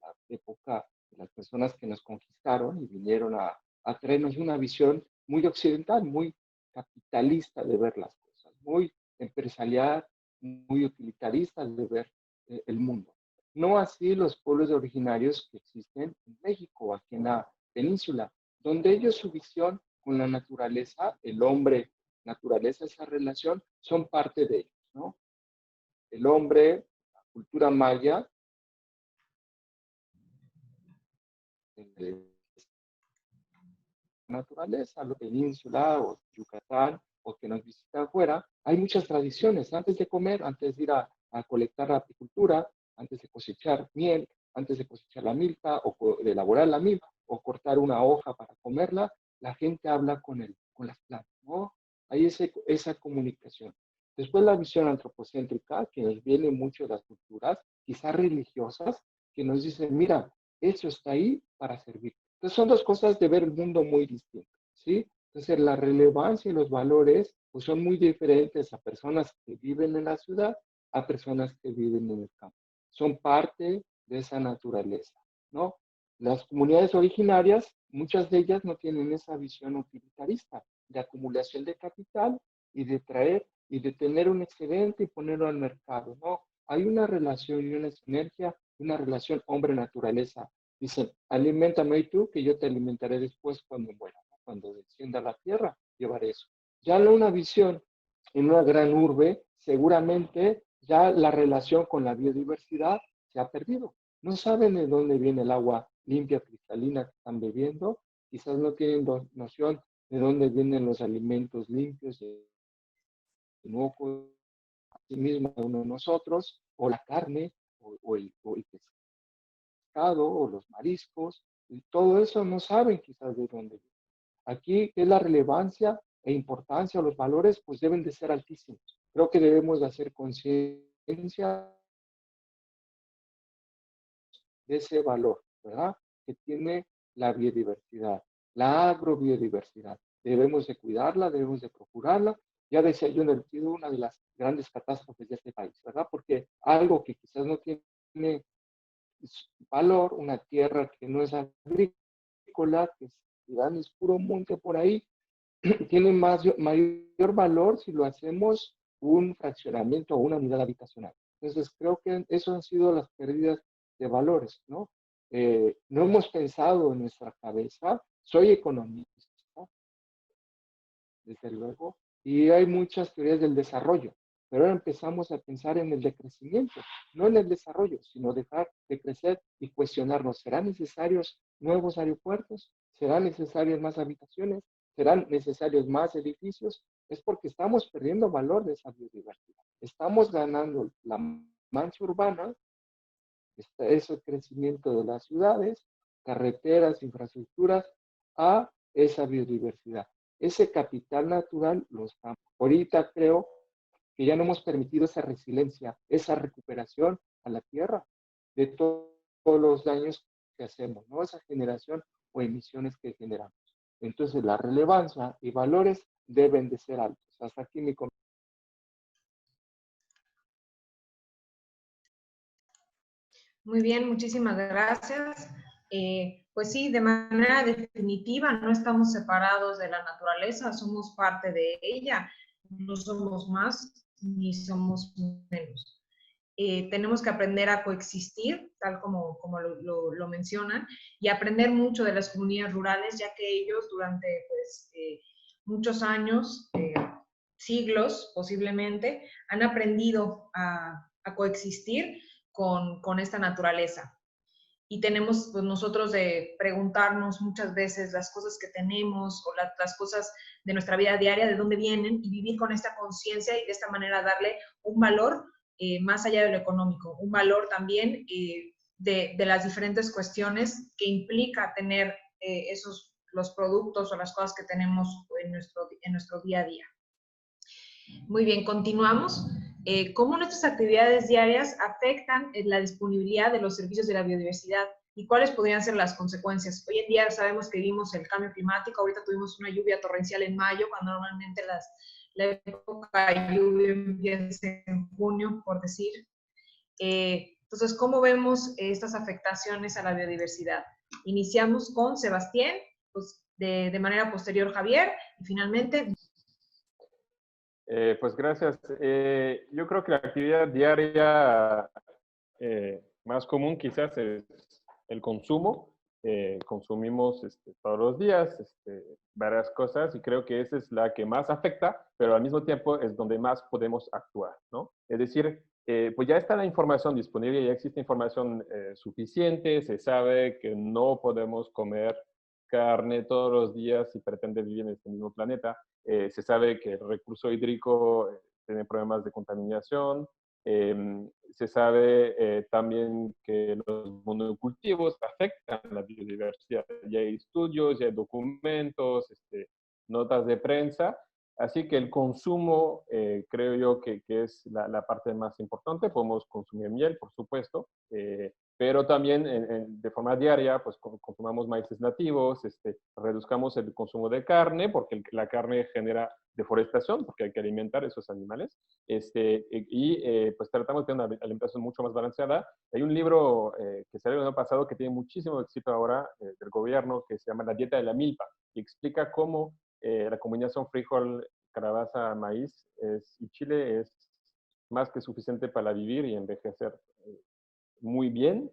la época de las personas que nos conquistaron y vinieron a traernos una visión muy occidental, muy capitalista de ver las cosas, muy empresarial, muy utilitarista de ver el mundo. No así los pueblos originarios que existen en México, aquí en la península, donde ellos su visión con la naturaleza, el hombre, naturaleza, esa relación, son parte de ellos, ¿no? El hombre, la cultura maya, naturaleza, la península o Yucatán, o que nos visita afuera, hay muchas tradiciones. Antes de comer, antes de ir a colectar la apicultura, antes de cosechar miel, antes de cosechar la milpa o de elaborar la milpa o cortar una hoja para comerla, la gente habla con las plantas, ¿no? Hay esa comunicación. Después la visión antropocéntrica, que nos viene mucho de las culturas, quizás religiosas, que nos dicen, mira, eso está ahí para servir. Entonces son dos cosas de ver el mundo muy distintas, ¿sí? Entonces la relevancia y los valores pues son muy diferentes a personas que viven en la ciudad a personas que viven en el campo. Son parte de esa naturaleza, ¿no? Las comunidades originarias, muchas de ellas no tienen esa visión utilitarista de acumulación de capital y de traer y de tener un excedente y ponerlo al mercado, ¿no? Hay una relación y una sinergia, una relación hombre-naturaleza. Dicen, aliméntame tú, que yo te alimentaré después cuando muera, ¿no? Cuando descienda a la tierra, llevaré eso. Ya no una visión en una gran urbe, seguramente ya la relación con la biodiversidad se ha perdido. No saben de dónde viene el agua limpia, cristalina que están bebiendo, quizás no tienen noción de dónde vienen los alimentos limpios, inocuos, a sí mismo uno de nosotros, o la carne, o el pescado. pescado o los mariscos, y todo eso no saben quizás de dónde viene. Aquí es la relevancia e importancia, los valores pues deben de ser altísimos. Creo que debemos de hacer conciencia de ese valor, ¿verdad? Que tiene la biodiversidad, la agrobiodiversidad. Debemos de cuidarla, debemos de procurarla. Ya decía yo en el video, una de las grandes catástrofes de este país, ¿verdad? Porque algo que quizás no tiene valor, una tierra que no es agrícola, que es puro monte por ahí, tiene mayor valor si lo hacemos un fraccionamiento o una unidad habitacional. Entonces, creo que eso han sido las pérdidas de valores, ¿no? No hemos pensado en nuestra cabeza, soy economista, desde luego, y hay muchas teorías del desarrollo, pero ahora empezamos a pensar en el decrecimiento, no en el desarrollo, sino dejar de crecer y cuestionarnos, ¿serán necesarios nuevos aeropuertos? ¿Serán necesarias más habitaciones? ¿Serán necesarios más edificios? Es porque estamos perdiendo valor de esa biodiversidad. Estamos ganando la mancha urbana, ese crecimiento de las ciudades, carreteras, infraestructuras, a esa biodiversidad. Ese capital natural lo estamos. Ahorita creo que ya no hemos permitido esa resiliencia, esa recuperación a la tierra de todos los daños que hacemos, ¿no? Esa generación o emisiones que generamos. Entonces, la relevancia y valores deben de ser altos. Hasta aquí mi comentario. Muy bien, muchísimas gracias. Pues sí, de manera definitiva, no estamos separados de la naturaleza, somos parte de ella, no somos más ni somos menos. Tenemos que aprender a coexistir, tal como lo mencionan, y aprender mucho de las comunidades rurales, ya que ellos durante pues, muchos años, siglos posiblemente, han aprendido a coexistir con esta naturaleza. Y tenemos pues, nosotros de preguntarnos muchas veces las cosas que tenemos o las cosas de nuestra vida diaria, de dónde vienen, y vivir con esta conciencia y de esta manera darle un valor más allá de lo económico, un valor también de las diferentes cuestiones que implica tener los productos o las cosas que tenemos en nuestro día a día. Muy bien, continuamos. ¿Cómo nuestras actividades diarias afectan la disponibilidad de los servicios de la biodiversidad y cuáles podrían ser las consecuencias? Hoy en día sabemos que vivimos el cambio climático, ahorita tuvimos una lluvia torrencial en mayo, cuando normalmente la época de lluvia empieza en junio, por decir. Entonces, ¿cómo vemos estas afectaciones a la biodiversidad? Iniciamos con Sebastián, pues de manera posterior Javier, y finalmente... Pues gracias. Yo creo que la actividad diaria más común quizás es el consumo. Consumimos todos los días varias cosas y creo que esa es la que más afecta, pero al mismo tiempo es donde más podemos actuar, ¿no? Es decir, pues ya está la información disponible, ya existe información suficiente, se sabe que no podemos comer carne todos los días si pretende vivir en este mismo planeta. Se sabe que el recurso hídrico tiene problemas de contaminación. Se sabe también que los monocultivos afectan la biodiversidad. Ya hay estudios, ya hay documentos, notas de prensa. Así que el consumo creo yo que es la parte más importante. Podemos consumir miel, por supuesto, pero también de forma diaria, pues consumamos maíces nativos, reduzcamos el consumo de carne, porque la carne genera deforestación, porque hay que alimentar esos animales, pues tratamos de tener una alimentación mucho más balanceada. Hay un libro que salió el año pasado que tiene muchísimo éxito ahora del gobierno, que se llama La dieta de la milpa, y explica cómo la combinación frijol, calabaza, maíz y chile es más que suficiente para vivir y envejecer muy bien,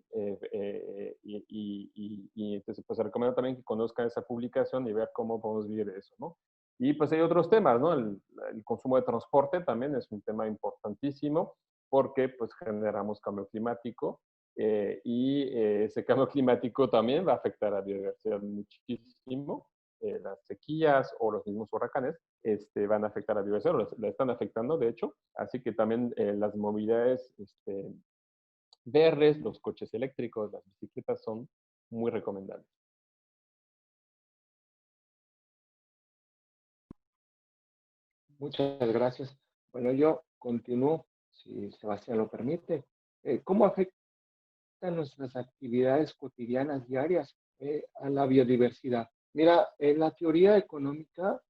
y entonces pues recomiendo también que conozcan esa publicación y ver cómo podemos vivir eso, ¿no? Y pues hay otros temas, ¿no? El consumo de transporte también es un tema importantísimo porque pues generamos cambio climático ese cambio climático también va a afectar a la biodiversidad muchísimo. Las sequías o los mismos huracanes van a afectar a la biodiversidad, la están afectando de hecho, así que también las movilidades verdes, los coches eléctricos, las bicicletas son muy recomendables. Muchas gracias. Bueno, yo continúo, si Sebastián lo permite. ¿Cómo afectan nuestras actividades cotidianas diarias a la biodiversidad? Mira, en la teoría económica,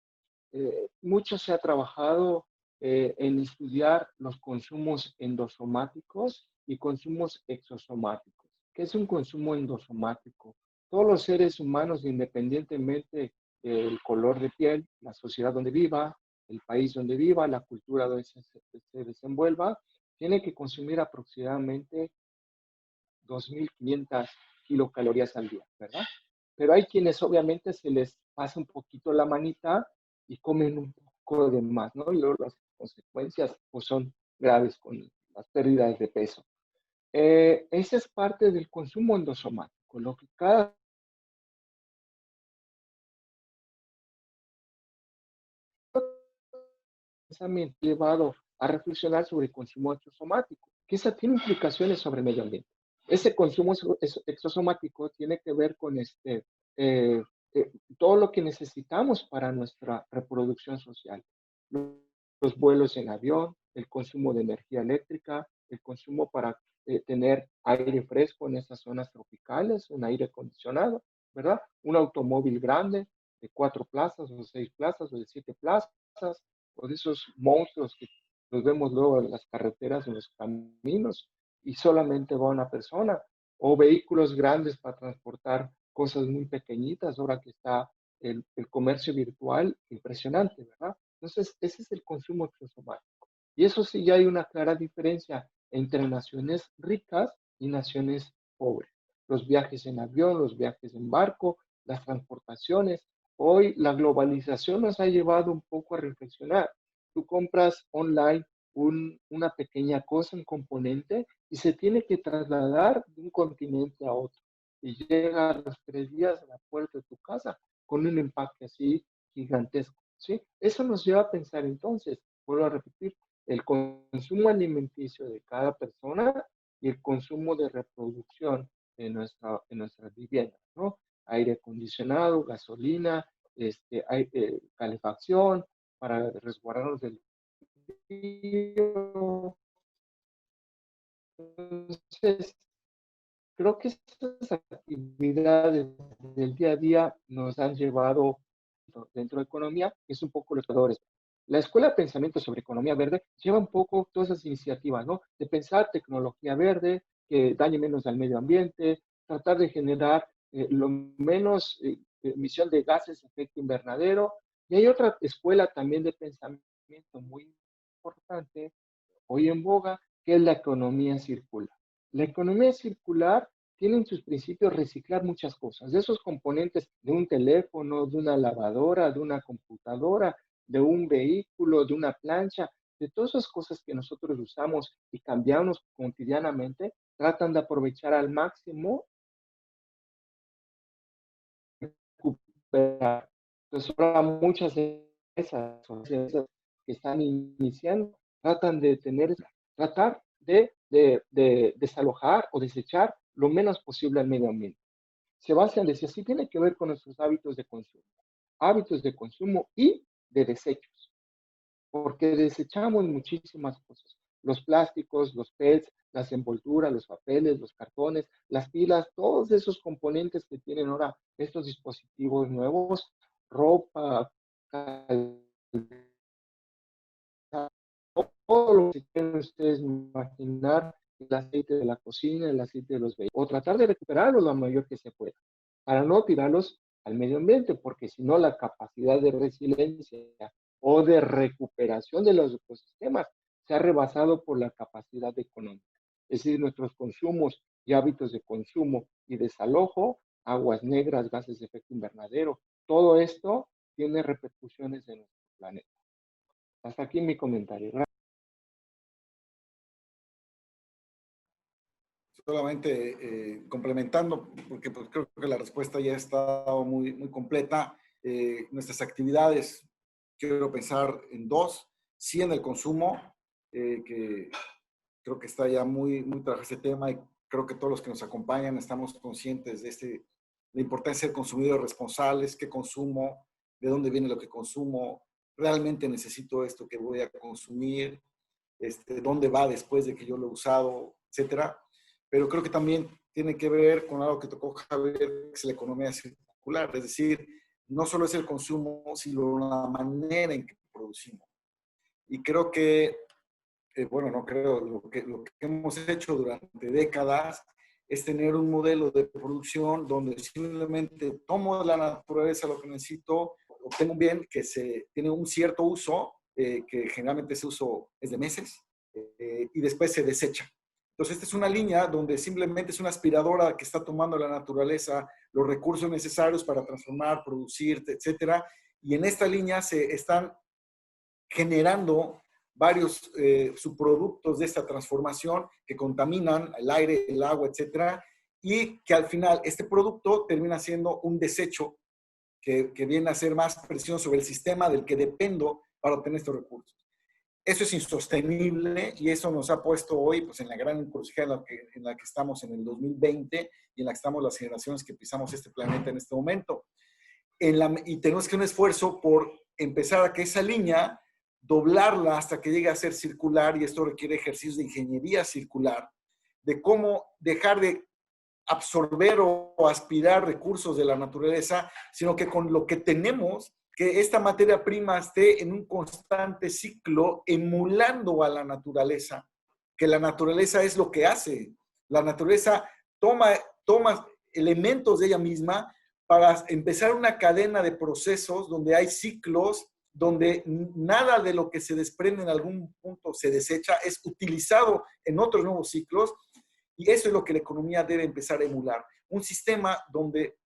mucho se ha trabajado en estudiar los consumos endosomáticos y consumos exosomáticos. ¿Qué es un consumo endosomático? Todos los seres humanos, independientemente del color de piel, la sociedad donde viva, el país donde viva, la cultura donde se desenvuelva, tiene que consumir aproximadamente 2.500 kilocalorías al día, ¿verdad? Pero hay quienes obviamente se les pasa un poquito la manita y comen un poco de más, ¿no? Y luego las consecuencias pues, son graves con las pérdidas de peso. Esa es parte del consumo endosomático, lo que cada pensamiento llevado a reflexionar sobre el consumo exosomático, que esa tiene implicaciones sobre el medio ambiente. Ese consumo exosomático tiene que ver con eh, todo lo que necesitamos para nuestra reproducción social. Los vuelos en avión, el consumo de energía eléctrica, el consumo para tener aire fresco en estas zonas tropicales, un aire acondicionado, ¿verdad? Un automóvil grande de 4 plazas o 6 plazas o de 7 plazas, o de esos monstruos que los vemos luego en las carreteras, en los caminos, y solamente va una persona, o vehículos grandes para transportar cosas muy pequeñitas, ahora que está el comercio virtual, impresionante, ¿verdad? Entonces, ese es el consumo exosomático. Y eso sí, ya hay una clara diferencia entre naciones ricas y naciones pobres. Los viajes en avión, los viajes en barco, las transportaciones. Hoy la globalización nos ha llevado un poco a reflexionar. Tú compras online una pequeña cosa, un componente, y se tiene que trasladar de un continente a otro. Y llega a los 3 días a la puerta de tu casa con un empaque así gigantesco. ¿Sí? Eso nos lleva a pensar entonces, vuelvo a repetir, el consumo alimenticio de cada persona y el consumo de reproducción en nuestras viviendas, ¿no? Aire acondicionado, gasolina, calefacción para resguardarnos del frío. Entonces, creo que estas actividades del día a día nos han llevado dentro de economía, que es un poco los creadores. La Escuela de Pensamiento sobre Economía Verde lleva un poco todas esas iniciativas, ¿no? De pensar tecnología verde, que dañe menos al medio ambiente, tratar de generar lo menos emisión de gases de efecto invernadero. Y hay otra escuela también de pensamiento muy importante, hoy en boga, que es la economía circular. La economía circular tiene en sus principios reciclar muchas cosas, de esos componentes de un teléfono, de una lavadora, de una computadora, de un vehículo, de una plancha, de todas esas cosas que nosotros usamos y cambiamos cotidianamente, tratan de aprovechar al máximo recuperar. Entonces, ahora muchas de esas que están iniciando tratan de tratar de desalojar o desechar lo menos posible al medio ambiente. Sebastián decía, sí tiene que ver con nuestros hábitos de consumo y de desechos, porque desechamos muchísimas cosas. Los plásticos, los PETs, las envolturas, los papeles, los cartones, las pilas, todos esos componentes que tienen ahora estos dispositivos nuevos, ropa, todo lo que quieren ustedes imaginar, el aceite de la cocina, el aceite de los vehículos, o tratar de recuperarlos lo mayor que se pueda, para no tirarlos al medio ambiente, porque si no la capacidad de resiliencia o de recuperación de los ecosistemas se ha rebasado por la capacidad económica. Es decir, nuestros consumos y hábitos de consumo y desalojo, aguas negras, gases de efecto invernadero, todo esto tiene repercusiones en nuestro planeta. Hasta aquí mi comentario. Solamente complementando, porque pues, creo que la respuesta ya está muy, muy completa. Nuestras actividades, quiero pensar en dos, sí en el consumo, que creo que está ya muy trabajado este tema y creo que todos los que nos acompañan estamos conscientes de la importancia de ser consumidores responsables, qué consumo, de dónde viene lo que consumo, realmente necesito esto que voy a consumir, dónde va después de que yo lo he usado, etcétera. Pero creo que también tiene que ver con algo que tocó Javier, que es la economía circular, es decir, no solo es el consumo, sino la manera en que producimos. Y creo que, bueno, no creo, lo que hemos hecho durante décadas es tener un modelo de producción donde simplemente tomo de la naturaleza lo que necesito, obtengo un bien que tiene un cierto uso, que generalmente ese uso es de meses, y después se desecha. Entonces, esta es una línea donde simplemente es una aspiradora que está tomando la naturaleza los recursos necesarios para transformar, producir, etcétera. Y en esta línea se están generando varios subproductos de esta transformación que contaminan el aire, el agua, etcétera, y que al final este producto termina siendo un desecho que viene a hacer más presión sobre el sistema del que dependo para obtener estos recursos. Eso es insostenible y eso nos ha puesto hoy pues, en la gran encrucijada en la que estamos en el 2020 y en la que estamos las generaciones que pisamos este planeta en este momento. Y tenemos que un esfuerzo por empezar a que esa línea, doblarla hasta que llegue a ser circular, y esto requiere ejercicios de ingeniería circular, de cómo dejar de absorber o aspirar recursos de la naturaleza, sino que con lo que tenemos, que esta materia prima esté en un constante ciclo emulando a la naturaleza, que la naturaleza es lo que hace. La naturaleza toma elementos de ella misma para empezar una cadena de procesos donde hay ciclos, donde nada de lo que se desprende en algún punto se desecha, es utilizado en otros nuevos ciclos, y eso es lo que la economía debe empezar a emular. Un sistema donde,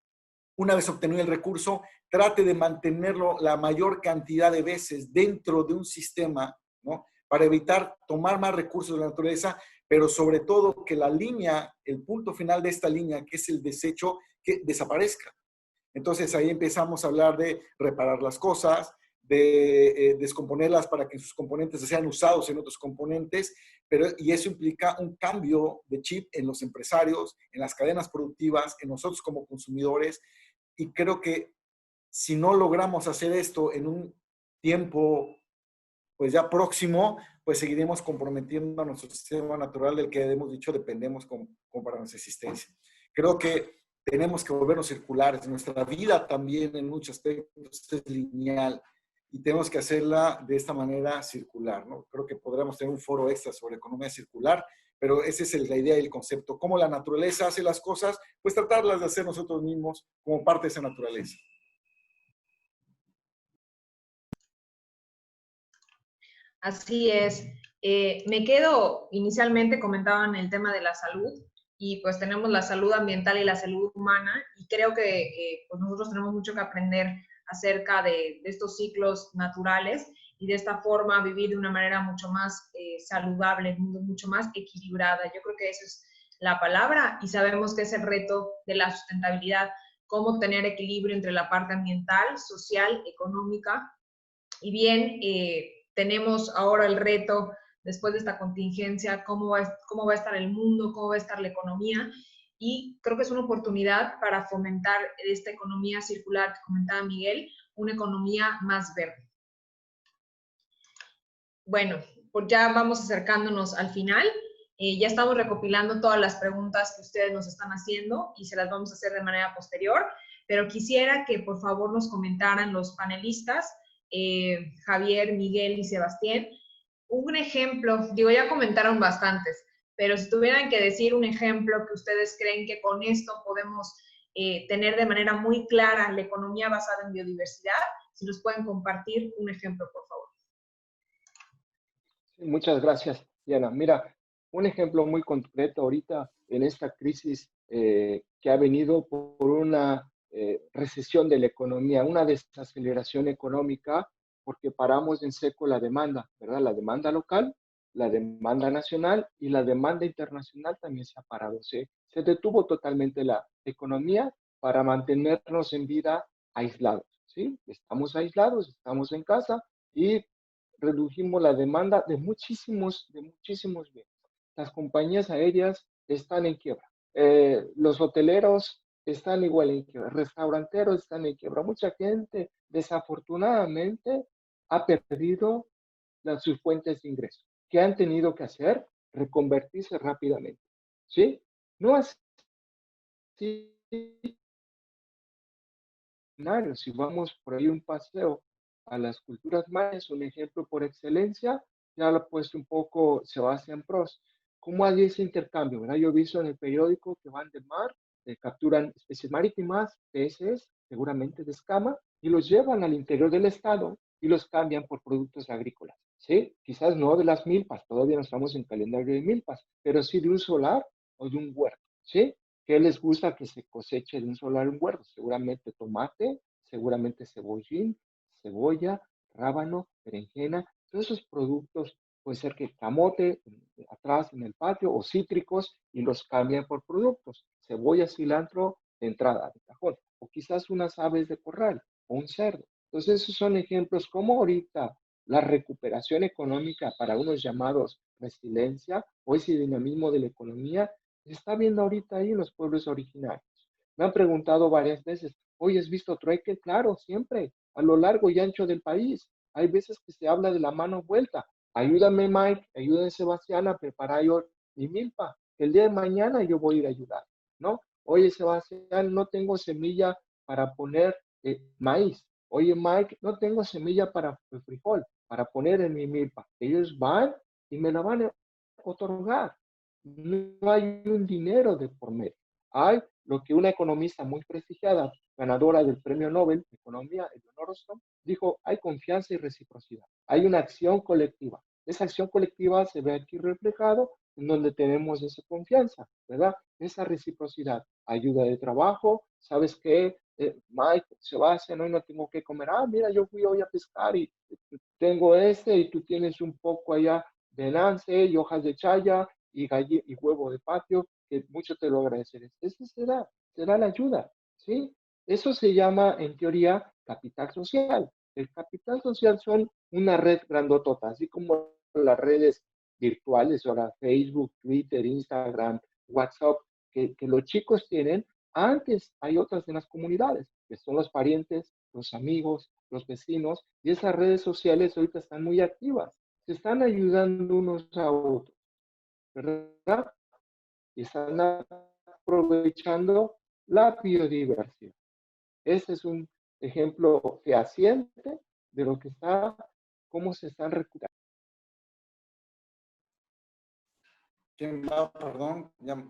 una vez obtenido el recurso, trate de mantenerlo la mayor cantidad de veces dentro de un sistema, ¿no? Para evitar tomar más recursos de la naturaleza, pero sobre todo que la línea, el punto final de esta línea, que es el desecho, que desaparezca. Entonces ahí empezamos a hablar de reparar las cosas, de descomponerlas para que sus componentes sean usados en otros componentes, y eso implica un cambio de chip en los empresarios, en las cadenas productivas, en nosotros como consumidores, y creo que si no logramos hacer esto en un tiempo pues ya próximo, pues seguiremos comprometiendo a nuestro sistema natural del que hemos dicho dependemos como para nuestra existencia. Creo que tenemos que volvernos circulares. Nuestra vida también en muchos aspectos es lineal y tenemos que hacerla de esta manera circular, ¿no? Creo que podremos tener un foro extra sobre economía circular, pero esa es la idea y el concepto. Cómo la naturaleza hace las cosas, pues tratarlas de hacer nosotros mismos como parte de esa naturaleza. Así es. Me quedo, inicialmente comentaban el tema de la salud, y pues tenemos la salud ambiental y la salud humana, y creo que pues nosotros tenemos mucho que aprender acerca de estos ciclos naturales, y de esta forma vivir de una manera mucho más saludable, mucho más equilibrada. Yo creo que esa es la palabra, y sabemos que es el reto de la sustentabilidad, cómo tener equilibrio entre la parte ambiental, social, económica, y bien, tenemos ahora el reto, después de esta contingencia, cómo va a estar el mundo, cómo va a estar la economía, y creo que es una oportunidad para fomentar esta economía circular que comentaba Miguel, una economía más verde. Bueno, pues ya vamos acercándonos al final. Ya estamos recopilando todas las preguntas que ustedes nos están haciendo y se las vamos a hacer de manera posterior, pero quisiera que por favor nos comentaran los panelistas, Javier, Miguel y Sebastián, un ejemplo. Digo, ya comentaron bastantes, pero si tuvieran que decir un ejemplo que ustedes creen que con esto podemos tener de manera muy clara la economía basada en biodiversidad, si nos pueden compartir un ejemplo, por favor. Muchas gracias, Diana. Mira, un ejemplo muy concreto ahorita en esta crisis que ha venido por una recesión de la economía, una desaceleración económica, porque paramos en seco la demanda, ¿verdad? La demanda local, la demanda nacional y la demanda internacional también se ha parado. Se detuvo totalmente la economía para mantenernos en vida aislados, ¿sí? Estamos aislados, estamos en casa y redujimos la demanda de muchísimos bienes. las compañías aéreas están en quiebra. Los hoteleros están igual en quiebra, restauranteros están en quiebra. Mucha gente, desafortunadamente, ha perdido sus fuentes de ingresos. ¿Qué han tenido que hacer? Reconvertirse rápidamente. ¿Sí? No así. Si vamos por ahí un paseo a las culturas mayas, un ejemplo por excelencia, ya lo he puesto un poco Sebastián Prost. ¿Cómo hay ese intercambio? ¿Verdad? Yo he visto en el periódico que van del mar, capturan especies marítimas, peces, seguramente de escama, y los llevan al interior del estado y los cambian por productos agrícolas. ¿Sí? Quizás no de las milpas, todavía no estamos en calendario de milpas, pero sí de un solar o de un huerto. ¿Sí? ¿Qué les gusta que se coseche de un solar un huerto? Seguramente tomate, seguramente cebollín, cebolla, rábano, berenjena, todos esos productos, puede ser que camote atrás en el patio o cítricos y los cambian por productos, cebolla, cilantro de entrada, de cajón, o quizás unas aves de corral o un cerdo. Entonces esos son ejemplos como ahorita la recuperación económica para unos llamados resiliencia o ese dinamismo de la economía se está viendo ahorita ahí en los pueblos originarios. Me han preguntado varias veces, oye, ¿has visto trueque? Claro, siempre, a lo largo y ancho del país. Hay veces que se habla de la mano vuelta. Ayúdame, Mike, ayúdame, Sebastián, a preparar yo mi milpa. El día de mañana yo voy a ir a ayudar, ¿no? Oye, Sebastián, no tengo semilla para poner maíz. Oye, Mike, no tengo semilla para frijol, para poner en mi milpa. Ellos van y me la van a otorgar. No hay un dinero de por medio. Hay lo que una economista muy prestigiada, ganadora del Premio Nobel de Economía, Eleanor Ostrom, dijo, hay confianza y reciprocidad. Hay una acción colectiva. Esa acción colectiva se ve aquí reflejado en donde tenemos esa confianza, ¿verdad? Esa reciprocidad. Ayuda de trabajo, ¿sabes qué? Mike, Sebastián, hoy no tengo que comer. Ah, mira, yo fui hoy a pescar y tengo y tú tienes un poco allá de lance y hojas de chaya y huevo de patio, que mucho te lo agradeceré. Eso será la ayuda, ¿sí? Eso se llama, en teoría, capital social. El capital social son una red grandotota, así como las redes virtuales, ahora Facebook, Twitter, Instagram, WhatsApp, que los chicos tienen. Antes hay otras en las comunidades, que son los parientes, los amigos, los vecinos, y esas redes sociales ahorita están muy activas. Se están ayudando unos a otros, ¿verdad? Y están aprovechando la biodiversidad. Ese es un ejemplo fehaciente de lo que está, cómo se están recuperando. ¿Quién va? Perdón, ya,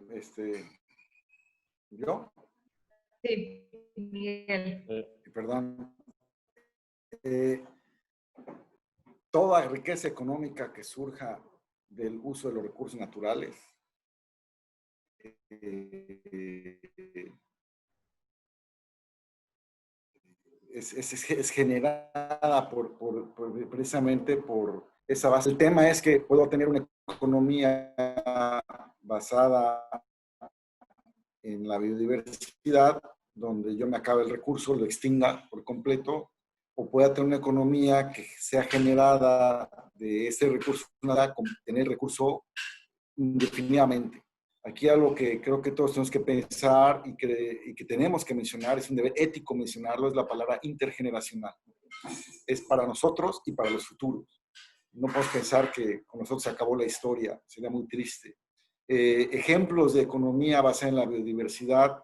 ¿yo? Sí, Miguel. Perdón. Toda riqueza económica que surja del uso de los recursos naturales es generada precisamente por esa base. El tema es que puedo tener una economía basada en la biodiversidad, donde yo me acabe el recurso, lo extinga por completo, o pueda tener una economía que sea generada de ese recurso, con tener recurso indefinidamente. Aquí algo que creo que todos tenemos que pensar y que tenemos que mencionar, es un deber ético mencionarlo, es la palabra intergeneracional. Es para nosotros y para los futuros. No podemos pensar que con nosotros se acabó la historia, sería muy triste. Ejemplos de economía basada en la biodiversidad,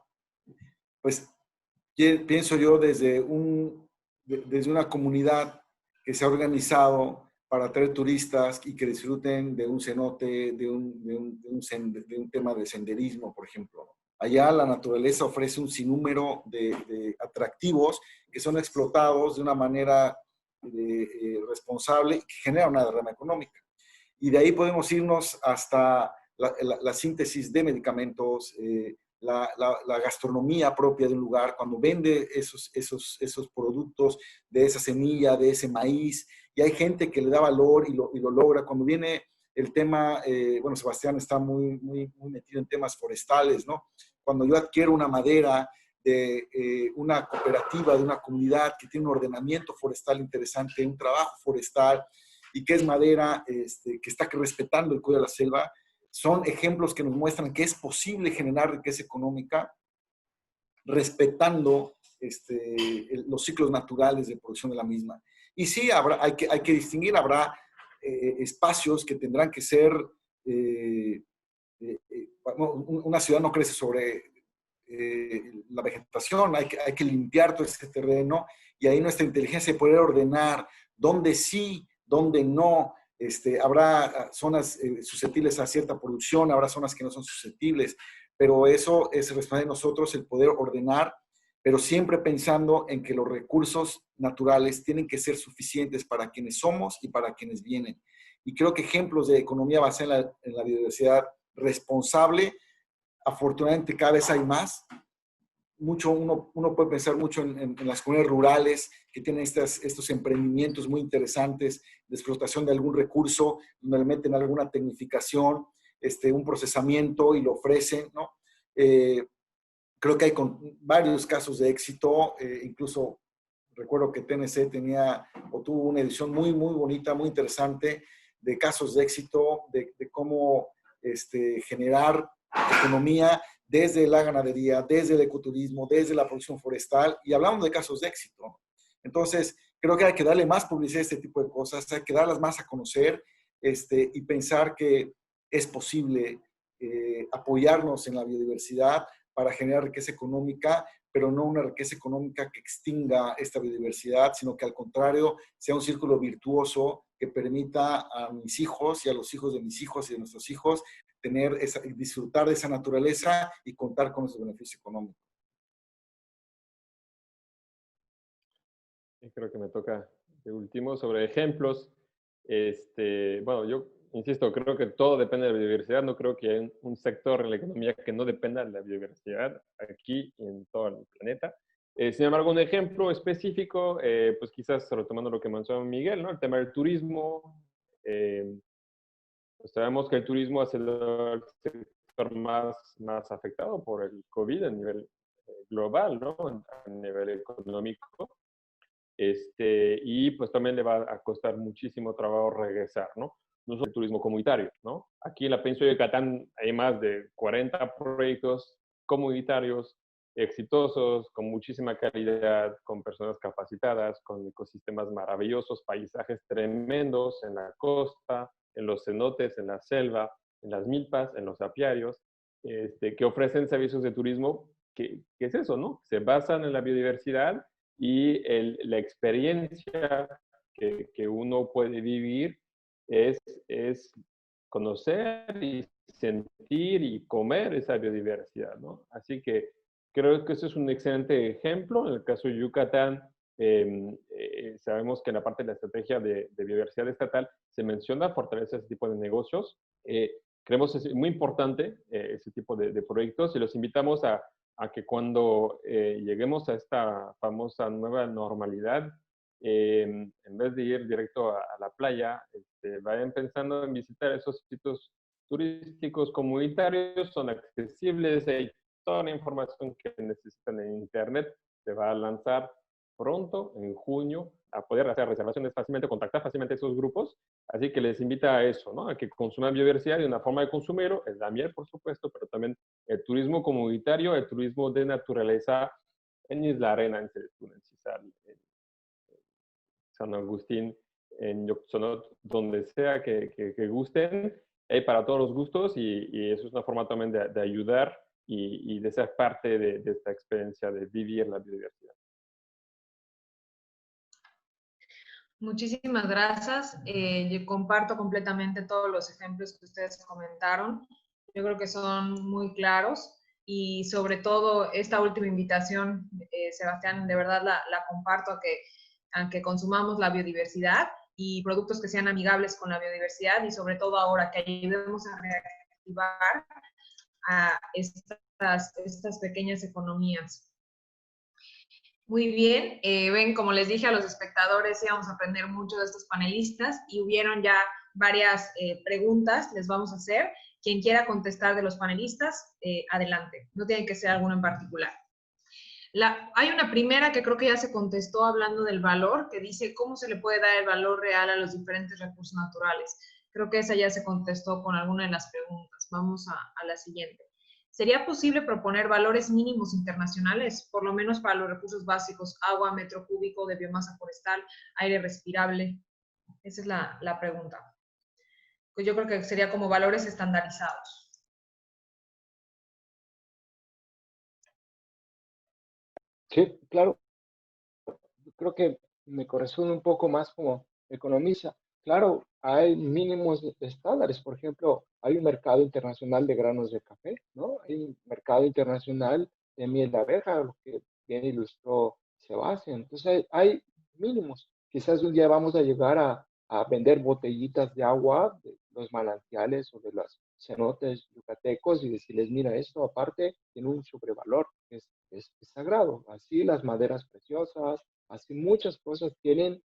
pues pienso yo desde una comunidad que se ha organizado para atraer turistas y que disfruten de un cenote, de un tema de senderismo, por ejemplo. Allá la naturaleza ofrece un sinnúmero de atractivos que son explotados de una manera responsable y que genera una derrama económica. Y de ahí podemos irnos hasta la síntesis de medicamentos, la gastronomía propia de un lugar, cuando vende esos productos de esa semilla, de ese maíz, y hay gente que le da valor y lo logra. Cuando viene el tema, bueno, Sebastián está muy metido en temas forestales, ¿no? Cuando yo adquiero una madera de una cooperativa, de una comunidad que tiene un ordenamiento forestal interesante, un trabajo forestal, y que es madera que está respetando el cuidado de la selva, son ejemplos que nos muestran que es posible generar riqueza económica respetando los ciclos naturales de producción de la misma. Y sí, hay que distinguir, habrá espacios que tendrán que ser, una ciudad no crece sobre la vegetación, hay que limpiar todo ese terreno y ahí nuestra inteligencia de poder ordenar dónde sí, dónde no. Habrá zonas susceptibles a cierta producción, habrá zonas que no son susceptibles, pero eso es responsabilidad de nosotros el poder ordenar, pero siempre pensando en que los recursos naturales tienen que ser suficientes para quienes somos y para quienes vienen. Y creo que ejemplos de economía basada en la biodiversidad responsable, afortunadamente cada vez hay más. Uno puede pensar mucho en las comunidades rurales que tienen estos emprendimientos muy interesantes de explotación de algún recurso, donde le meten alguna tecnificación, un procesamiento y lo ofrecen, ¿no? Creo que hay varios casos de éxito, incluso recuerdo que TNC tuvo una edición muy, muy bonita, muy interesante de casos de éxito, de cómo generar economía desde la ganadería, desde el ecoturismo, desde la producción forestal, y hablamos de casos de éxito. Entonces, creo que hay que darle más publicidad a este tipo de cosas, hay que darlas más a conocer y pensar que es posible apoyarnos en la biodiversidad para generar riqueza económica, pero no una riqueza económica que extinga esta biodiversidad, sino que al contrario sea un círculo virtuoso que permita a mis hijos y a los hijos de mis hijos y de nuestros hijos disfrutar de esa naturaleza y contar con esos beneficios económicos. Creo que me toca de último sobre ejemplos. Bueno, yo insisto, creo que todo depende de la biodiversidad. No creo que haya un sector en la economía que no dependa de la biodiversidad aquí y en todo el planeta. Sin embargo, un ejemplo específico, pues quizás retomando lo que mencionó Miguel, ¿no? El tema del turismo. Pues sabemos que el turismo ha sido el sector más afectado por el COVID a nivel global, ¿no? A nivel económico. Y pues también le va a costar muchísimo trabajo regresar, ¿no? No solo el turismo comunitario, ¿no? Aquí en la península de Yucatán hay más de 40 proyectos comunitarios exitosos, con muchísima calidad, con personas capacitadas, con ecosistemas maravillosos, paisajes tremendos en la costa, en los cenotes, en la selva, en las milpas, en los apiarios, que ofrecen servicios de turismo que es eso, ¿no? Se basan en la biodiversidad y la experiencia que uno puede vivir es conocer y sentir y comer esa biodiversidad, ¿no? Así que creo que eso es un excelente ejemplo. En el caso de Yucatán, sabemos que en la parte de la estrategia de biodiversidad estatal se menciona fortalecer ese tipo de negocios. Creemos que es muy importante ese tipo de proyectos y los invitamos a que cuando lleguemos a esta famosa nueva normalidad, en vez de ir directo a la playa, vayan pensando en visitar esos sitios turísticos comunitarios, son accesibles, hay toda la información que necesitan en Internet, se va a lanzar pronto, en junio, a poder hacer reservaciones fácilmente, contactar fácilmente a esos grupos. Así que les invita a eso, ¿no? A que consuman biodiversidad y una forma de consumirlo es la miel, por supuesto, pero también el turismo comunitario, el turismo de naturaleza en Isla Arena, en Celestún, en Cizal, en San Agustín, en Yoxonot, donde sea que gusten. Hay para todos los gustos y eso es una forma también de ayudar y de ser parte de esta experiencia de vivir la biodiversidad. Muchísimas gracias. Yo comparto completamente todos los ejemplos que ustedes comentaron. Yo creo que son muy claros y sobre todo esta última invitación, Sebastián, de verdad la comparto a que consumamos la biodiversidad y productos que sean amigables con la biodiversidad y sobre todo ahora que ayudemos a reactivar a estas pequeñas economías. Muy bien, ven, como les dije a los espectadores, íbamos a aprender mucho de estos panelistas y hubieron ya varias preguntas, les vamos a hacer. Quien quiera contestar de los panelistas, adelante, no tiene que ser alguno en particular. Hay una primera que creo que ya se contestó hablando del valor, que dice cómo se le puede dar el valor real a los diferentes recursos naturales. Creo que esa ya se contestó con alguna de las preguntas. Vamos a la siguiente. ¿Sería posible proponer valores mínimos internacionales, por lo menos para los recursos básicos, agua, metro cúbico de biomasa forestal, aire respirable? Esa es la pregunta. Pues yo creo que sería como valores estandarizados. Sí, claro. Creo que me corresponde un poco más como economista. Claro, hay mínimos estándares. Por ejemplo, hay un mercado internacional de granos de café, ¿no? Hay un mercado internacional de miel de abeja, lo que bien ilustró Sebastián. Entonces, hay mínimos. Quizás un día vamos a llegar a vender botellitas de agua de los manantiales o de los cenotes yucatecos y decirles, mira, esto aparte tiene un sobrevalor, es sagrado. Así las maderas preciosas, así muchas cosas tienen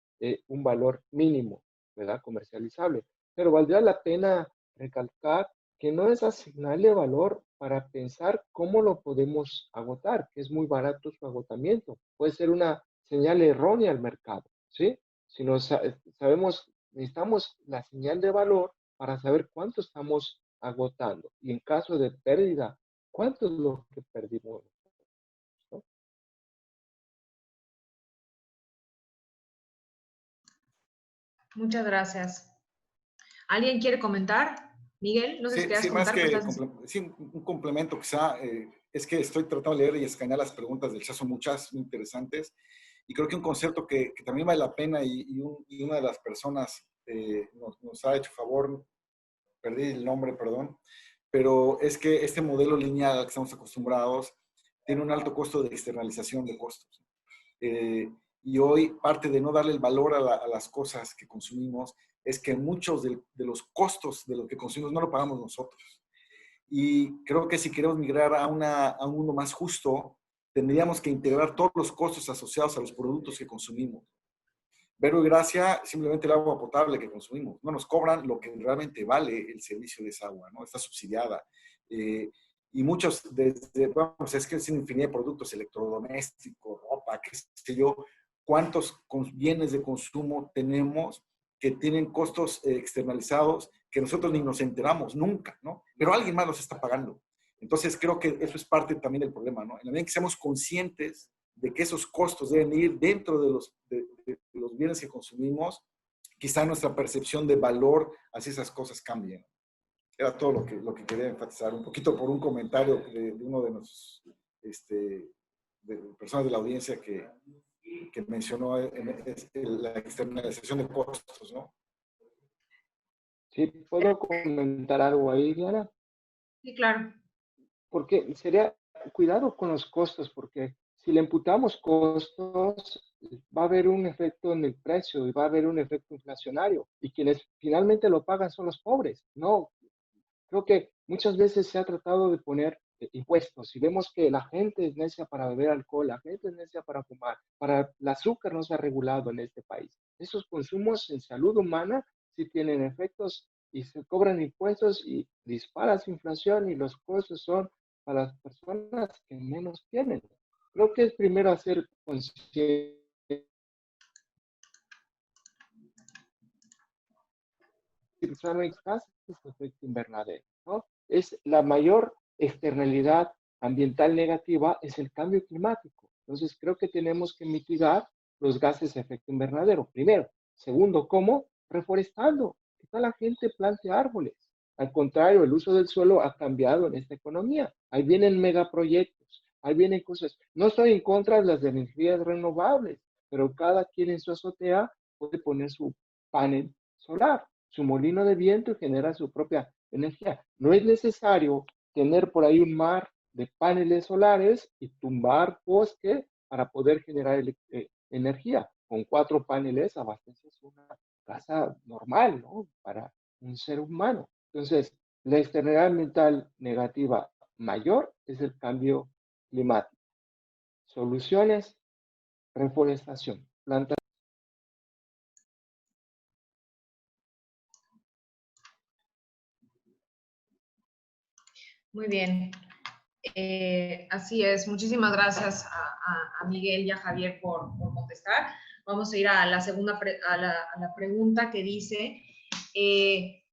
un valor mínimo, ¿verdad? Comercializable. Pero valdría la pena recalcar que no es asignarle valor para pensar cómo lo podemos agotar, que es muy barato su agotamiento. Puede ser una señal errónea al mercado, ¿sí? Si no sabemos, necesitamos la señal de valor para saber cuánto estamos agotando. Y en caso de pérdida, ¿cuánto es lo que perdimos? ¿No? Muchas gracias. ¿Alguien quiere comentar? Miguel, no sé si Sí, quieras sí, más comentar, pero que estás... sí, un complemento quizá, es que estoy tratando de leer y escanear las preguntas del chat, son muchas, muy interesantes, y creo que un concepto que también vale la pena y una de las personas nos ha hecho favor, perdí el nombre, perdón, pero es que este modelo lineal al que estamos acostumbrados tiene un alto costo de externalización de costos. Y hoy parte de no darle el valor a las cosas que consumimos es que muchos de los costos de lo que consumimos no lo pagamos nosotros. Y creo que si queremos migrar a un mundo más justo, tendríamos que integrar todos los costos asociados a los productos que consumimos. Vero y Gracia, simplemente el agua potable que consumimos. No nos cobran lo que realmente vale el servicio de esa agua, ¿no? Está subsidiada. Y muchos, vamos, es que es una infinidad de productos, electrodomésticos, ropa, qué sé yo, cuántos bienes de consumo tenemos que tienen costos externalizados que nosotros ni nos enteramos nunca, ¿no? Pero alguien más los está pagando. Entonces creo que eso es parte también del problema, ¿no? En la medida en que seamos conscientes de que esos costos deben ir dentro de los bienes que consumimos, quizá nuestra percepción de valor hacia esas cosas cambie. Era todo lo que quería enfatizar, un poquito por un comentario de uno de los de personas de la audiencia que mencionó la externalización de costos, ¿no? Sí, ¿puedo comentar algo ahí, Diana? Sí, claro. Porque sería cuidado con los costos, porque si le imputamos costos, va a haber un efecto en el precio y va a haber un efecto inflacionario. Y quienes finalmente lo pagan son los pobres. No, creo que muchas veces se ha tratado de poner impuestos y vemos que la gente es necia para beber alcohol, la gente es necia para fumar, para el azúcar no se ha regulado en este país. Esos consumos en salud humana sí tienen efectos y se cobran impuestos y dispara su inflación y los costos son para las personas que menos tienen. Creo que es primero hacer conciencia. Efecto invernadero, ¿no? Es la mayor externalidad ambiental negativa es el cambio climático. Entonces creo que tenemos que mitigar los gases de efecto invernadero. Primero. Segundo, ¿cómo? Reforestando. Que toda la gente plante árboles. Al contrario, el uso del suelo ha cambiado en esta economía. Ahí vienen megaproyectos, ahí vienen cosas. No estoy en contra de las energías renovables, pero cada quien en su azotea puede poner su panel solar, su molino de viento y genera su propia energía. No es necesario tener por ahí un mar de paneles solares y tumbar bosque para poder generar energía. Con 4 paneles abasteces una casa normal, ¿no? Para un ser humano. Entonces, la externalidad ambiental negativa mayor es el cambio climático. Soluciones, reforestación, plantas. Muy bien. Así es. Muchísimas gracias a Miguel y a Javier por contestar. Vamos a ir a la segunda a la pregunta que dice,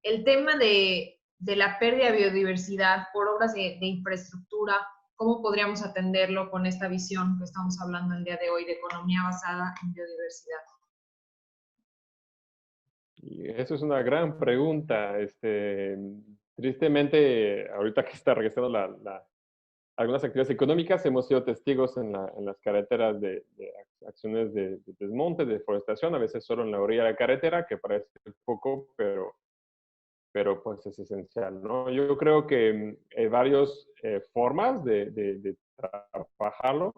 el tema de la pérdida de biodiversidad por obras de infraestructura, ¿cómo podríamos atenderlo con esta visión que estamos hablando el día de hoy de economía basada en biodiversidad? Y eso es una gran pregunta. Tristemente, ahorita que está regresando algunas actividades económicas, hemos sido testigos en las carreteras de acciones de desmonte, de deforestación, a veces solo en la orilla de la carretera, que parece poco, pero pues es esencial, ¿no? Yo creo que hay varias formas de trabajarlo.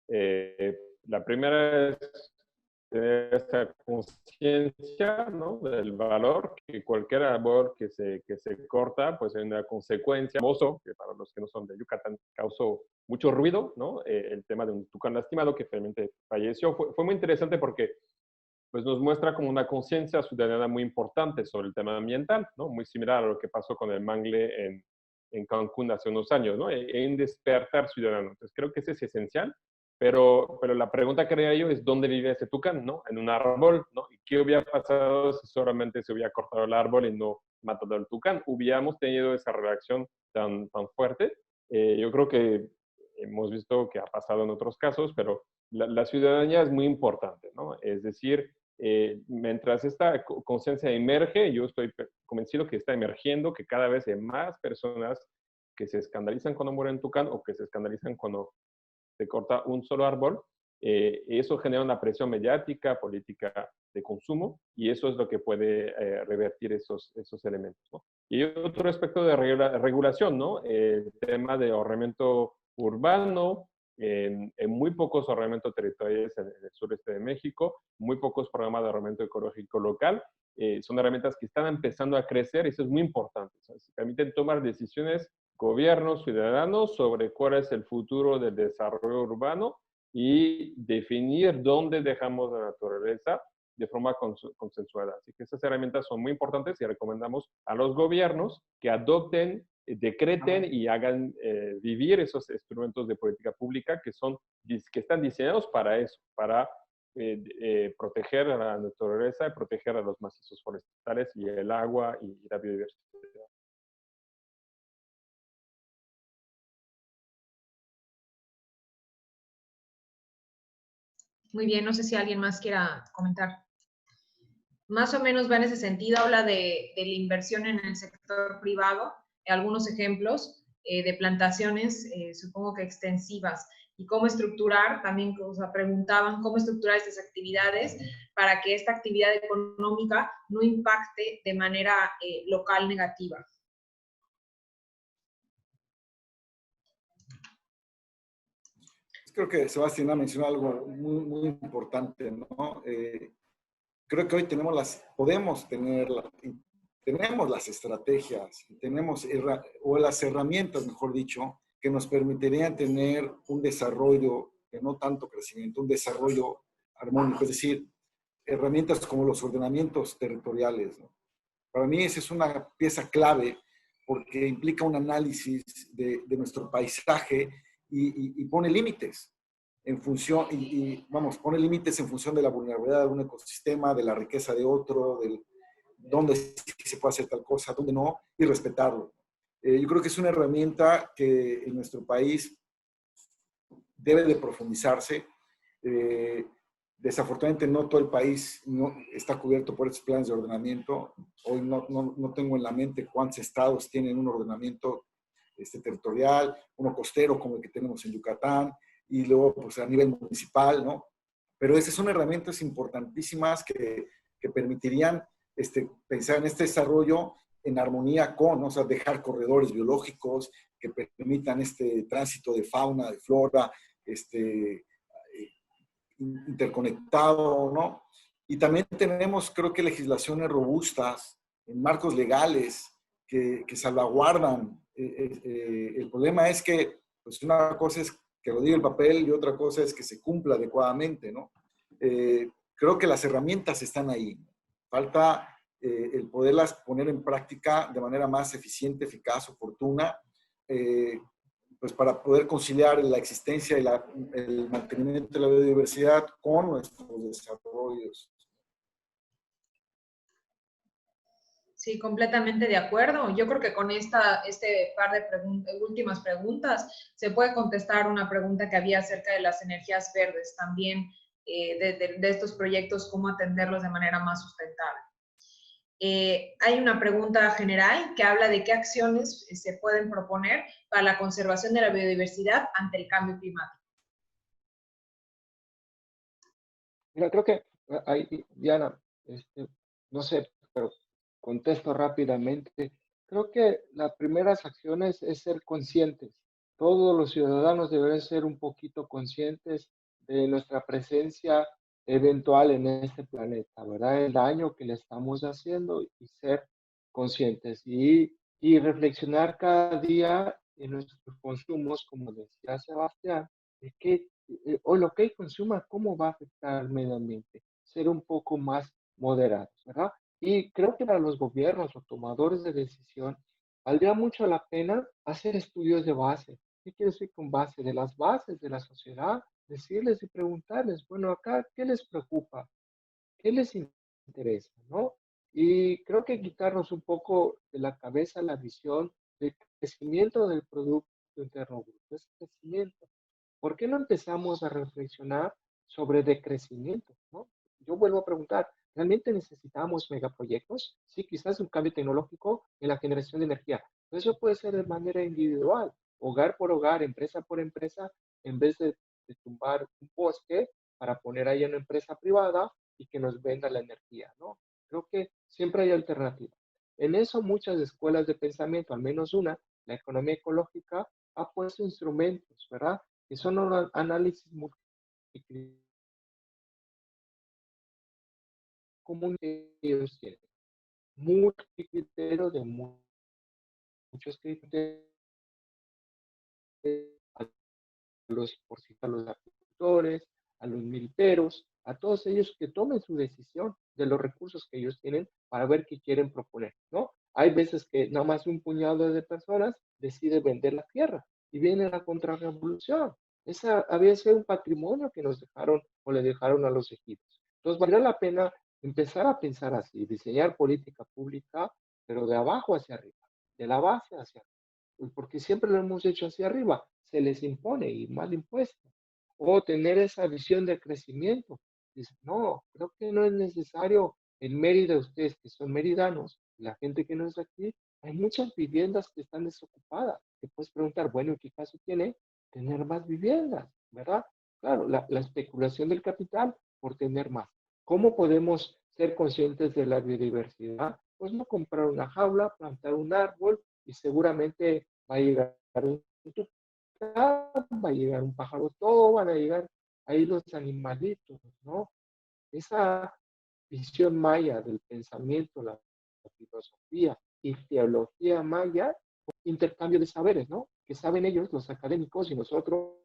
La primera es tener esta conciencia, ¿no?, del valor, que cualquier árbol que se corta, pues hay una consecuencia. Famoso, que para los que no son de Yucatán causó mucho ruido, ¿no? El tema de un tucán lastimado que finalmente falleció. Fue muy interesante porque pues nos muestra como una conciencia ciudadana muy importante sobre el tema ambiental, ¿no? Muy similar a lo que pasó con el mangle en Cancún hace unos años, ¿no? En despertar ciudadano. Entonces creo que ese es esencial, pero la pregunta que haría yo es ¿dónde vive ese tucán, no? En un árbol, ¿no? ¿Y qué hubiera pasado si solamente se hubiera cortado el árbol y no matado al tucán? ¿Hubiéramos tenido esa reacción tan fuerte? Yo creo que hemos visto que ha pasado en otros casos, pero la ciudadanía es muy importante, ¿no? Es decir, mientras esta conciencia emerge, yo estoy convencido que está emergiendo, que cada vez hay más personas que se escandalizan cuando muere un tucán o que se escandalizan cuando se corta un solo árbol. Eso genera una presión mediática, política de consumo, y eso es lo que puede revertir esos elementos, ¿no? Y otro aspecto de regulación, ¿no? El tema de ahorramiento urbano. En muy pocos ahorramientos territoriales en el sureste de México, muy pocos programas de ahorramiento ecológico local. Son herramientas que están empezando a crecer y eso es muy importante. O sea, permiten tomar decisiones gobiernos, ciudadanos, sobre cuál es el futuro del desarrollo urbano y definir dónde dejamos la naturaleza de forma consensuada. Así que esas herramientas son muy importantes y recomendamos a los gobiernos que adopten, decreten y hagan vivir esos instrumentos de política pública que están diseñados para eso, para proteger a la naturaleza y proteger a los macizos forestales y el agua y la biodiversidad. Muy bien, no sé si alguien más quiera comentar. Más o menos va en ese sentido, habla de la inversión en el sector privado, algunos ejemplos de plantaciones, supongo que extensivas, y cómo estructurar, también o sea, preguntaban cómo estructurar estas actividades para que esta actividad económica no impacte de manera local negativa. Creo que Sebastián ha mencionado algo muy, muy importante, ¿no? Creo que hoy tenemos las estrategias, o las herramientas, mejor dicho, que nos permitirían tener un desarrollo, que no tanto crecimiento, un desarrollo armónico, es decir, herramientas como los ordenamientos territoriales, ¿no? Para mí esa es una pieza clave porque implica un análisis de nuestro paisaje y pone límites en función, pone límites en función de la vulnerabilidad de un ecosistema, de la riqueza de otro, del dónde se puede hacer tal cosa, dónde no, y respetarlo. Yo creo que es una herramienta que en nuestro país debe de profundizarse. Desafortunadamente no todo el país está cubierto por estos planes de ordenamiento. Hoy no tengo en la mente cuántos estados tienen un ordenamiento territorial, uno costero como el que tenemos en Yucatán, y luego pues a nivel municipal, ¿no? Pero esas son herramientas importantísimas que permitirían pensar en este desarrollo en armonía con, o sea, dejar corredores biológicos que permitan tránsito de fauna, de flora, interconectado, ¿no? Y también tenemos, creo que, legislaciones robustas, en marcos legales que salvaguardan. El problema es que, pues, una cosa es que lo diga el papel y otra cosa es que se cumpla adecuadamente, ¿no? Creo que las herramientas están ahí. Falta el poderlas poner en práctica de manera más eficiente, eficaz, oportuna, pues para poder conciliar la existencia y el mantenimiento de la biodiversidad con nuestros desarrollos. Sí, completamente de acuerdo. Yo creo que con este par de últimas preguntas se puede contestar una pregunta que había acerca de las energías verdes, también de estos proyectos, cómo atenderlos de manera más sustentable. Hay una pregunta general que habla de qué acciones se pueden proponer para la conservación de la biodiversidad ante el cambio climático. Mira, creo que ahí, Diana, no sé, pero contesto rápidamente. Creo que las primeras acciones es ser conscientes. Todos los ciudadanos deben ser un poquito conscientes de nuestra presencia eventual en este planeta, ¿verdad? El daño que le estamos haciendo y ser conscientes y reflexionar cada día en nuestros consumos, como decía Sebastián, de qué o lo que consuma, cómo va a afectar al medio ambiente. Ser un poco más moderados, ¿verdad? Y creo que para los gobiernos o tomadores de decisión, valdría mucho la pena hacer estudios de base. ¿Qué quiere decir con base? De las bases de la sociedad, decirles y preguntarles, bueno, acá, ¿qué les preocupa? ¿Qué les interesa? ¿No? Y creo que quitarnos un poco de la cabeza la visión del crecimiento del Producto Interno Bruto, es crecimiento. ¿Por qué no empezamos a reflexionar sobre decrecimiento? ¿No? Yo vuelvo a preguntar, ¿realmente necesitamos megaproyectos? Sí, quizás un cambio tecnológico en la generación de energía, pero eso puede ser de manera individual, hogar por hogar, empresa por empresa, en vez de tumbar un bosque para poner ahí una empresa privada y que nos venda la energía, ¿no? Creo que siempre hay alternativas. En eso muchas escuelas de pensamiento, al menos una, la economía ecológica, ha puesto instrumentos, ¿verdad? Que son análisis multicriterios comunes que ellos tienen. Multicriterios de muchos criterios a a los agricultores, a los militeros, a todos ellos que tomen su decisión de los recursos que ellos tienen para ver qué quieren proponer, ¿no? Hay veces que nada más un puñado de personas decide vender la tierra y viene la contrarrevolución. Esa había sido un patrimonio que nos dejaron o le dejaron a los egipcios. Entonces, valdría la pena empezar a pensar así, diseñar política pública, pero de abajo hacia arriba, de la base hacia arriba. Pues porque siempre lo hemos hecho hacia arriba, se les impone y mal impuesto. O tener esa visión de crecimiento. Dice, no, creo que no es necesario en Mérida, ustedes que son meridanos, la gente que no es aquí, hay muchas viviendas que están desocupadas. Te puedes preguntar, bueno, ¿qué caso tiene tener más viviendas? ¿Verdad? Claro, la especulación del capital por tener más. ¿Cómo podemos ser conscientes de la biodiversidad? Pues no comprar una jaula, plantar un árbol y seguramente va a llegar un va a llegar un pájaro, todo van a llegar ahí los animalitos, ¿no? Esa visión maya del pensamiento, la filosofía y teología maya, intercambio de saberes, ¿no? Que saben ellos, los académicos y nosotros,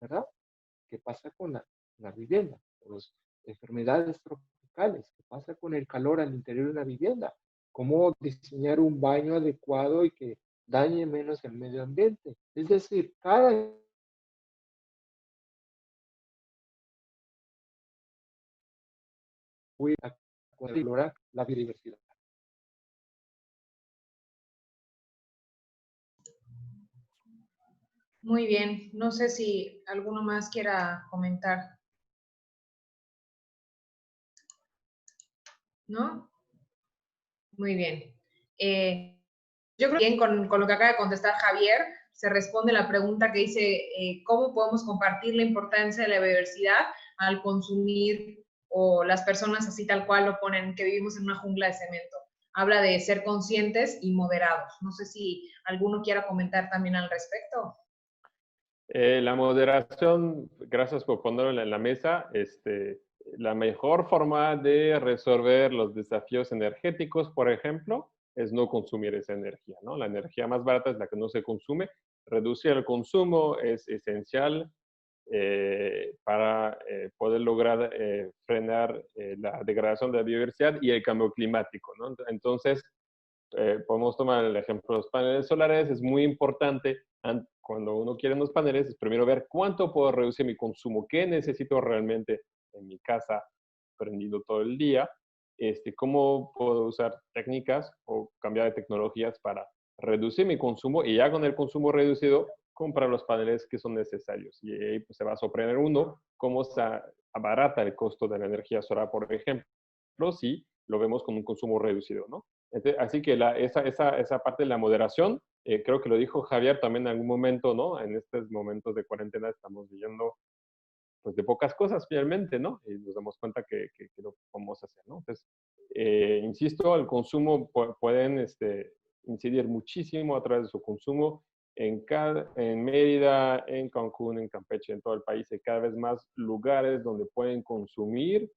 ¿verdad? ¿Qué pasa con la vivienda? Con las enfermedades tropicales, ¿qué pasa con el calor al interior de una vivienda? ¿Cómo diseñar un baño adecuado y que dañe menos el medio ambiente? Es decir, cada a explorar la biodiversidad. Muy bien, no sé si alguno más quiera comentar, ¿no? Muy bien. Yo creo que bien con lo que acaba de contestar Javier, se responde la pregunta que dice, ¿cómo podemos compartir la importancia de la biodiversidad al consumir o las personas así tal cual lo ponen, que vivimos en una jungla de cemento? Habla de ser conscientes y moderados. No sé si alguno quiera comentar también al respecto. La moderación, gracias por ponerlo en la mesa. La mejor forma de resolver los desafíos energéticos, por ejemplo, es no consumir esa energía, ¿no? La energía más barata es la que no se consume. Reducir el consumo es esencial para poder lograr frenar la degradación de la biodiversidad y el cambio climático, ¿no? Entonces, podemos tomar el ejemplo de los paneles solares. Es muy importante cuando uno quiere unos paneles, es primero ver cuánto puedo reducir mi consumo, qué necesito realmente en mi casa prendido todo el día, ¿cómo puedo usar técnicas o cambiar de tecnologías para reducir mi consumo? Y ya con el consumo reducido, comprar los paneles que son necesarios. Y ahí pues, se va a sorprender uno cómo se abarata el costo de la energía solar, por ejemplo, si lo vemos con un consumo reducido, ¿no? Entonces, así que esa parte de la moderación, creo que lo dijo Javier también en algún momento, ¿no? En estos momentos de cuarentena estamos viviendo pues de pocas cosas finalmente, ¿no? Y nos damos cuenta que lo podemos hacer, ¿no? Entonces, insisto, el consumo pueden incidir muchísimo a través de su consumo en Mérida, en Cancún, en Campeche, en todo el país. Hay cada vez más lugares donde pueden consumir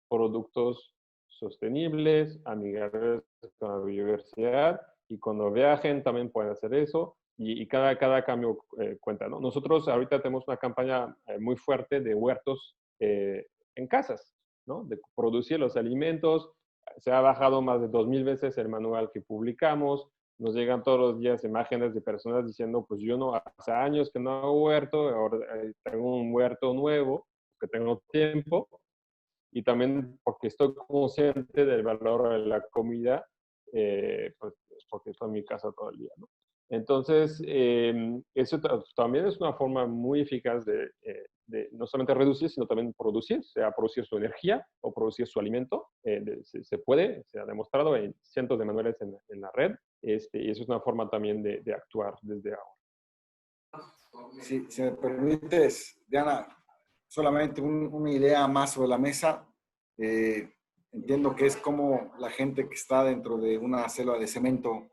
productos sostenibles, amigables con la biodiversidad, y cuando viajen también pueden hacer eso. Y cada cambio cuenta, ¿no? Nosotros ahorita tenemos una campaña muy fuerte de huertos en casas, ¿no? De producir los alimentos. Se ha bajado más de 2000 veces el manual que publicamos. Nos llegan todos los días imágenes de personas diciendo, pues yo no, hace años que no hago huerto, ahora tengo un huerto nuevo, que tengo tiempo, y también porque estoy consciente del valor de la comida, pues porque estoy en mi casa todo el día, ¿no? Entonces, eso también es una forma muy eficaz de no solamente reducir, sino también producir, sea producir su energía o producir su alimento. Se puede, se ha demostrado en cientos de manuales en la red, y eso es una forma también de actuar desde ahora. Si me permites, Diana, solamente una idea más sobre la mesa. Entiendo que es como la gente que está dentro de una selva de cemento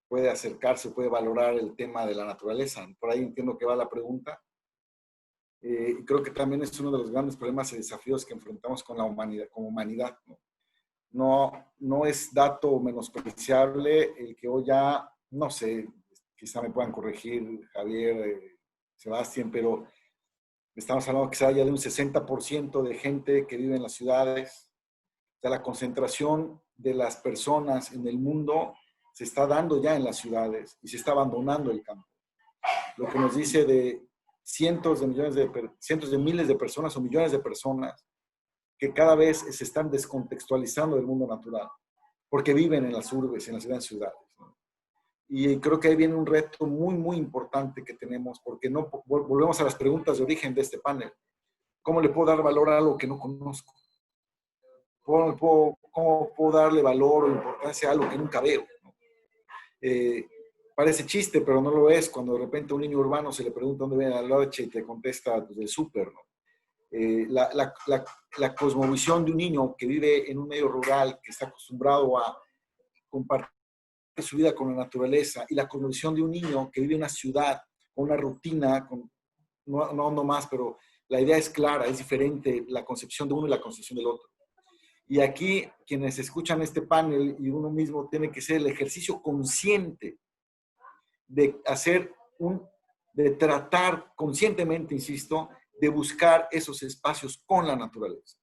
puede acercarse, puede valorar el tema de la naturaleza. Por ahí entiendo que va la pregunta. Y creo que también es uno de los grandes problemas y desafíos que enfrentamos con la humanidad, como humanidad, ¿no? No es dato menospreciable el que hoy ya, no sé, quizá me puedan corregir Javier, Sebastián, pero estamos hablando quizá ya de un 60% de gente que vive en las ciudades. O sea, la concentración de las personas en el mundo se está dando ya en las ciudades y se está abandonando el campo. Lo que nos dice de cientos de miles de personas o millones de personas que cada vez se están descontextualizando del mundo natural, porque viven en las urbes, en las grandes ciudades, ¿no? Y creo que ahí viene un reto muy, muy importante que tenemos, porque no volvemos a las preguntas de origen de este panel. ¿Cómo le puedo dar valor a algo que no conozco? ¿Cómo puedo darle valor o importancia a algo que nunca veo, ¿no? Parece chiste, pero no lo es, cuando de repente a un niño urbano se le pregunta dónde viene la leche y te contesta pues, del súper, ¿no? La cosmovisión de un niño que vive en un medio rural, que está acostumbrado a compartir su vida con la naturaleza, y la cosmovisión de un niño que vive en una ciudad, con una rutina, no más, pero la idea es clara, es diferente la concepción de uno y la concepción del otro. Y aquí, quienes escuchan este panel y uno mismo tiene que ser el ejercicio consciente de de tratar conscientemente, insisto, de buscar esos espacios con la naturaleza.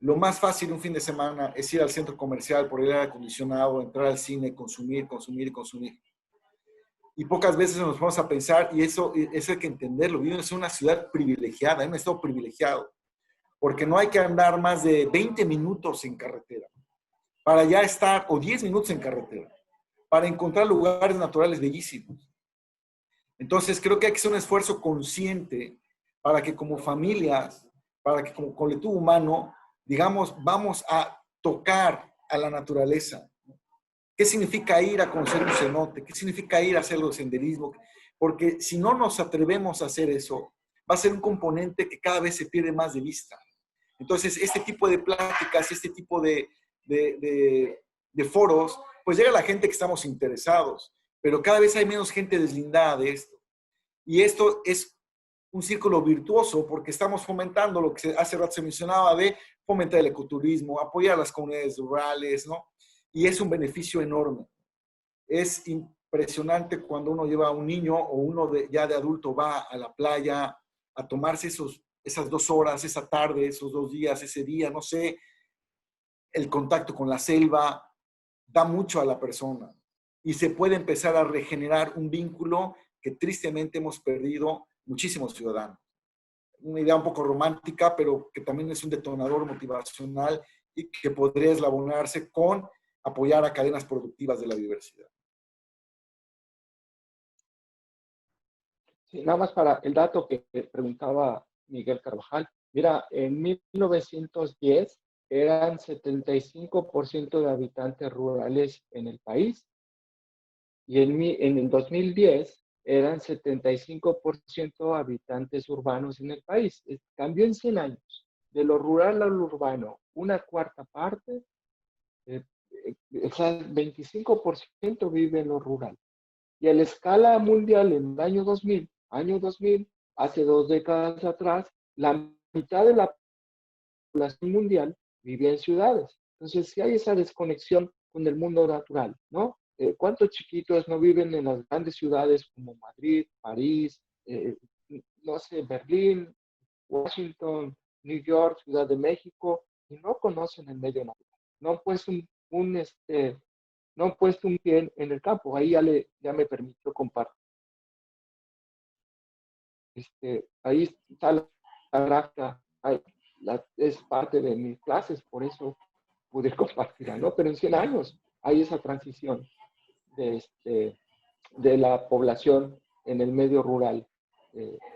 Lo más fácil un fin de semana es ir al centro comercial por el aire acondicionado, entrar al cine, consumir. Y pocas veces nos vamos a pensar, y eso hay que entenderlo, vivimos en una ciudad privilegiada, en un estado privilegiado, porque no hay que andar más de 20 minutos en carretera para ya estar, o 10 minutos en carretera, para encontrar lugares naturales bellísimos. Entonces creo que hay que hacer un esfuerzo consciente para que como familias, para que como colectivo humano, digamos, vamos a tocar a la naturaleza. ¿Qué significa ir a conocer un cenote? ¿Qué significa ir a hacer los senderismo? Porque si no nos atrevemos a hacer eso, va a ser un componente que cada vez se pierde más de vista. Entonces, este tipo de pláticas, este tipo de foros, pues llega la gente que estamos interesados, pero cada vez hay menos gente deslindada de esto. Y esto es un círculo virtuoso porque estamos fomentando lo que hace rato se mencionaba de fomentar el ecoturismo, apoyar a las comunidades rurales, ¿no? Y es un beneficio enorme. Es impresionante cuando uno lleva a un niño o uno ya de adulto va a la playa a tomarse esas 2 horas, esa tarde, esos 2 días, ese día, no sé, el contacto con la selva da mucho a la persona y se puede empezar a regenerar un vínculo que tristemente hemos perdido muchísimos ciudadanos. una idea un poco romántica, pero que también es un detonador motivacional y que podría eslabonarse con apoyar a cadenas productivas de la biodiversidad. Sí, nada más para el dato que preguntaba Miguel Carvajal. Mira, en 1910 eran 75% de habitantes rurales en el país y en el 2010 eran 75% habitantes urbanos en el país. Cambió en 100 años. De lo rural a lo urbano, una cuarta parte, o sea, 25% vive en lo rural. Y a la escala mundial, en el año 2000, hace 2 décadas atrás, la mitad de la población mundial vivía en ciudades. Entonces, sí hay esa desconexión con el mundo natural, ¿no? ¿Cuántos chiquitos no viven en las grandes ciudades como Madrid, París, no sé, Berlín, Washington, New York, Ciudad de México, y no conocen el medio natural? No han puesto no han puesto un pie en el campo. Ahí ya me permitió compartir. Ahí está la gráfica, es parte de mis clases, por eso pude compartirla, ¿no? Pero en 100 años hay esa transición de la población en el medio rural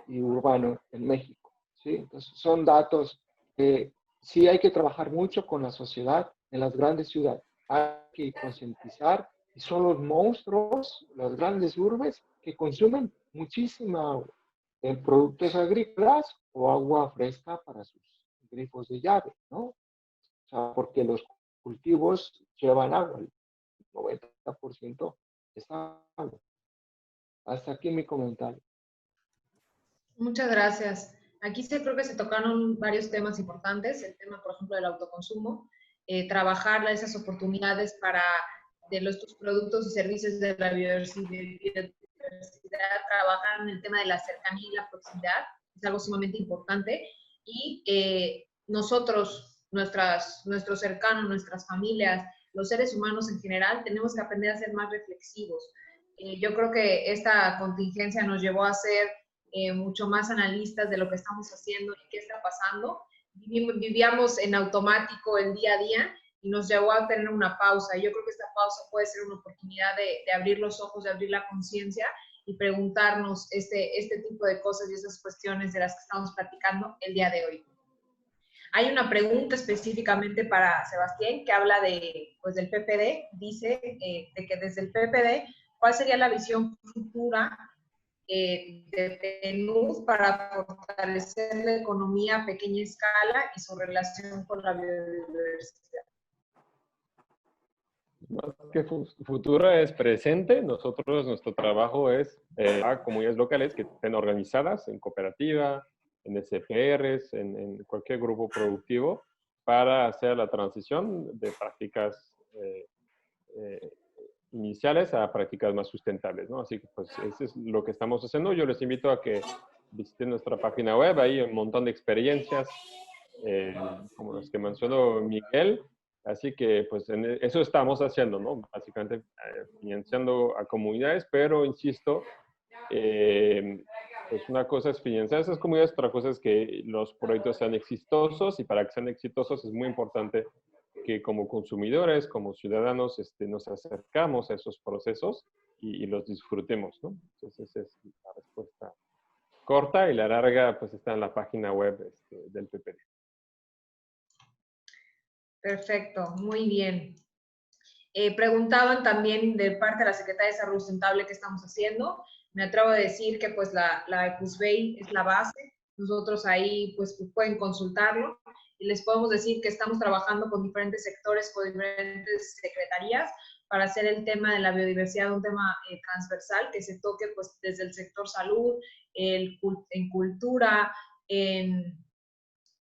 y urbano en México, ¿sí? Entonces son datos que sí hay que trabajar mucho con la sociedad en las grandes ciudades. Hay que concientizar, y son los monstruos, las grandes urbes, que consumen muchísima agua en productos agrícolas o agua fresca para sus grifos de llave, ¿no? O sea, porque los cultivos llevan agua, el 90% es agua. Hasta aquí mi comentario. Muchas gracias. Aquí creo que se tocaron varios temas importantes, el tema, por ejemplo, del autoconsumo, trabajar esas oportunidades de estos productos y servicios de la biodiversidad, trabajar en el tema de la cercanía y la proximidad, es algo sumamente importante, y nosotros, nuestros cercanos, nuestras familias, los seres humanos en general, tenemos que aprender a ser más reflexivos. Yo creo que esta contingencia nos llevó a ser mucho más analistas de lo que estamos haciendo y qué está pasando. Vivíamos en automático el día a día y nos llevó a tener una pausa. Yo creo que esta pausa puede ser una oportunidad de abrir los ojos, de abrir la conciencia y preguntarnos este tipo de cosas y esas cuestiones de las que estamos platicando el día de hoy. Hay una pregunta específicamente para Sebastián que habla del PPD. Dice de que desde el PPD, ¿cuál sería la visión futura de PNUD para fortalecer la economía a pequeña escala y su relación con la biodiversidad? Más que futuro es presente. Nuestro trabajo es a comunidades locales que estén organizadas en cooperativa, en SPRs, en cualquier grupo productivo, para hacer la transición de prácticas iniciales a prácticas más sustentables, ¿no? Así que pues eso es lo que estamos haciendo. Yo les invito a que visiten nuestra página web, ahí hay un montón de experiencias, como las que mencionó Miguel. Así que pues eso estamos haciendo, ¿no? Básicamente financiando a comunidades, pero insisto, pues una cosa es financiar esas comunidades, otra cosa es que los proyectos sean exitosos, y para que sean exitosos es muy importante que como consumidores, como ciudadanos, nos acercamos a esos procesos y los disfrutemos, ¿no? Entonces esa es la respuesta corta, y la larga pues está en la página web del PPD. Perfecto, muy bien. Preguntaban también de parte de la Secretaría de Desarrollo Sustentable qué estamos haciendo. Me atrevo a decir que pues la ECUSBEI es la base. Nosotros ahí pues pueden consultarlo, y les podemos decir que estamos trabajando con diferentes sectores, con diferentes secretarías, para hacer el tema de la biodiversidad un tema transversal, que se toque pues desde el sector salud, en cultura, en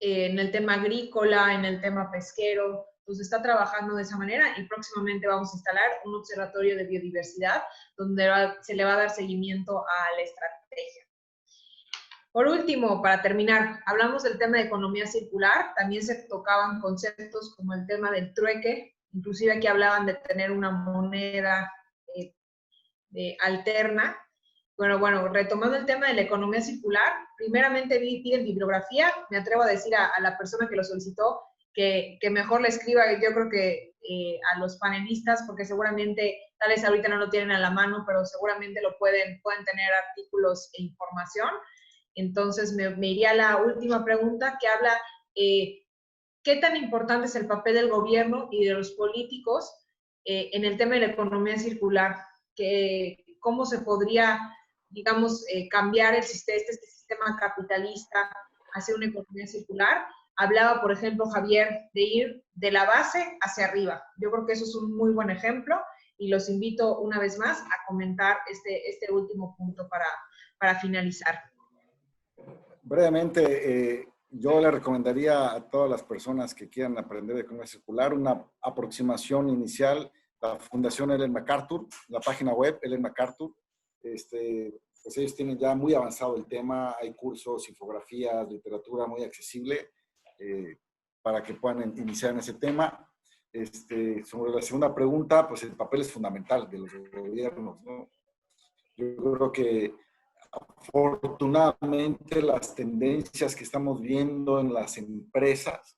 el tema agrícola, en el tema pesquero. Entonces está trabajando de esa manera, y próximamente vamos a instalar un observatorio de biodiversidad donde se le va a dar seguimiento a la estrategia. Por último, para terminar, hablamos del tema de economía circular. También se tocaban conceptos como el tema del trueque, inclusive aquí hablaban de tener una moneda alterna. Bueno, retomando el tema de la economía circular, primeramente piden bibliografía, me atrevo a decir a la persona que lo solicitó que mejor le escriba, yo creo que a los panelistas, porque seguramente, tal vez ahorita no lo tienen a la mano, pero seguramente lo pueden tener artículos e información. Entonces me iría a la última pregunta que habla, ¿qué tan importante es el papel del gobierno y de los políticos en el tema de la economía circular? ¿Cómo se podría, digamos, cambiar este sistema capitalista hacia una economía circular? Hablaba, por ejemplo, Javier, de ir de la base hacia arriba. Yo creo que eso es un muy buen ejemplo y los invito una vez más a comentar este último punto para finalizar. Brevemente, yo le recomendaría a todas las personas que quieran aprender de economía circular una aproximación inicial, la Fundación Ellen MacArthur, la página web Ellen MacArthur. Pues ellos tienen ya muy avanzado el tema, hay cursos, infografías, literatura muy accesible para que puedan iniciar en ese tema. Sobre la segunda pregunta, pues el papel es fundamental de los gobiernos, ¿no? Yo creo que afortunadamente las tendencias que estamos viendo en las empresas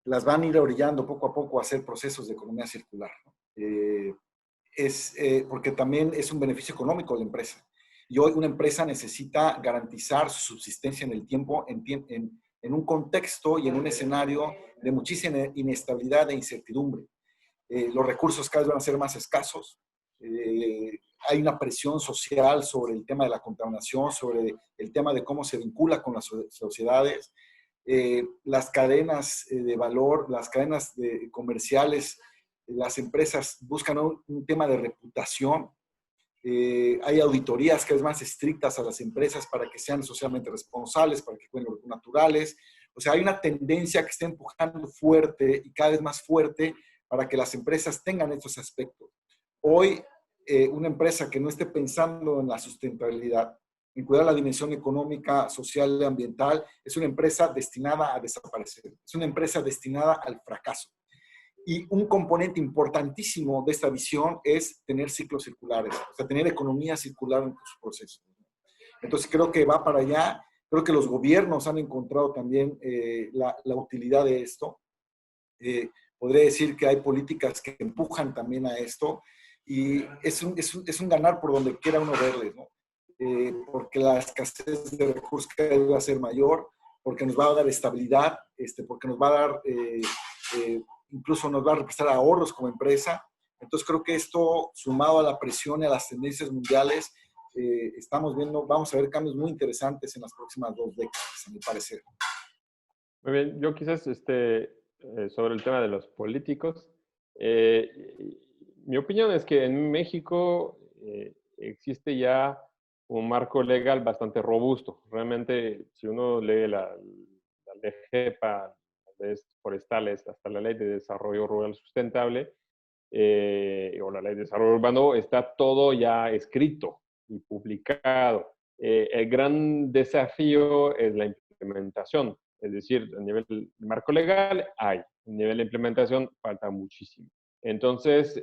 las van a ir orillando poco a poco a hacer procesos de economía circular, ¿no? Porque también es un beneficio económico de la empresa. Y hoy una empresa necesita garantizar su subsistencia en el tiempo, en un contexto y en un escenario de muchísima inestabilidad e incertidumbre. Los recursos cada vez van a ser más escasos. Hay una presión social sobre el tema de la contaminación, sobre el tema de cómo se vincula con las sociedades. Las cadenas de valor, las cadenas comerciales, las empresas buscan un tema de reputación. Hay auditorías cada vez más estrictas a las empresas para que sean socialmente responsables, para que cuiden los recursos naturales. O sea, hay una tendencia que está empujando fuerte y cada vez más fuerte para que las empresas tengan estos aspectos. Hoy, una empresa que no esté pensando en la sustentabilidad, en cuidar la dimensión económica, social y ambiental, es una empresa destinada a desaparecer. Es una empresa destinada al fracaso. Y un componente importantísimo de esta visión es tener ciclos circulares, o sea, tener economía circular en sus procesos. Entonces, creo que va para allá. Creo que los gobiernos han encontrado también la utilidad de esto. Podría decir que hay políticas que empujan también a esto y es un ganar por donde quiera uno verles, ¿no? Porque la escasez de recursos cada vez va a ser mayor, porque nos va a dar estabilidad, porque nos va a dar, incluso nos va a representar ahorros como empresa. Entonces creo que esto, sumado a la presión y a las tendencias mundiales, vamos a ver cambios muy interesantes en las próximas 2 décadas, a mi parecer. Muy bien, yo quizás sobre el tema de los políticos, mi opinión es que en México existe ya un marco legal bastante robusto. Realmente, si uno lee la ley GEPA, las leyes forestales, hasta la ley de desarrollo rural sustentable o la ley de desarrollo urbano, está todo ya escrito y publicado. El gran desafío es la implementación. Es decir, a nivel de marco legal hay, a nivel de implementación falta muchísimo. Entonces,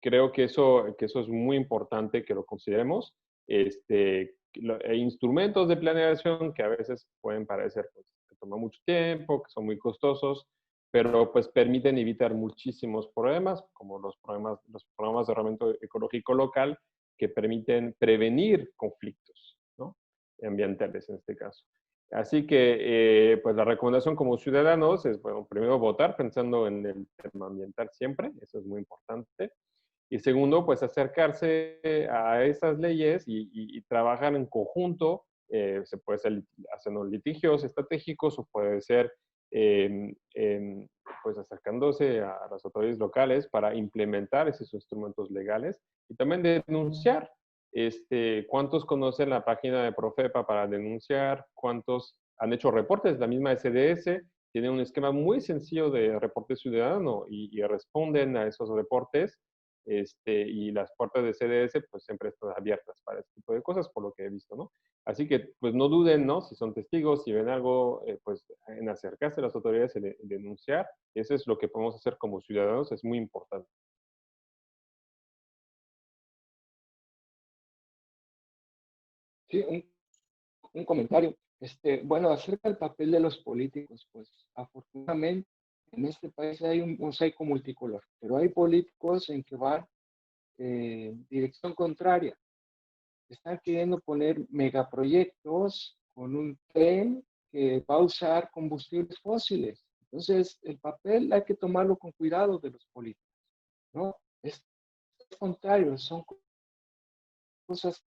creo que eso es muy importante que lo consideremos. Hay instrumentos de planeación que a veces pueden parecer pues, que toman mucho tiempo, que son muy costosos, pero pues permiten evitar muchísimos problemas, como los programas de ahorramiento ecológico local, que permiten prevenir conflictos, ¿no? Ambientales en este caso. Así que, pues la recomendación como ciudadanos es, bueno, primero votar pensando en el tema ambiental siempre, eso es muy importante. Y segundo, pues acercarse a esas leyes y trabajar en conjunto. Se puede ser haciendo litigios estratégicos o puede ser pues acercándose a las autoridades locales para implementar esos instrumentos legales y también denunciar. ¿Cuántos conocen la página de Profepa para denunciar? ¿Cuántos han hecho reportes? La misma SDS tiene un esquema muy sencillo de reporte ciudadano y responden a esos reportes. Y las puertas de CDS pues siempre están abiertas para este tipo de cosas, por lo que he visto, ¿no? Así que pues no duden, ¿no? Si son testigos, si ven algo, pues en acercarse a las autoridades y denunciar. Eso es lo que podemos hacer como ciudadanos, es muy importante. Sí, un comentario. Bueno, acerca del papel de los políticos, pues afortunadamente en este país hay un mosaico multicolor, pero hay políticos en que van dirección contraria. Están queriendo poner megaproyectos con un tren que va a usar combustibles fósiles. Entonces, el papel hay que tomarlo con cuidado de los políticos, ¿no? Es contrario, son cosas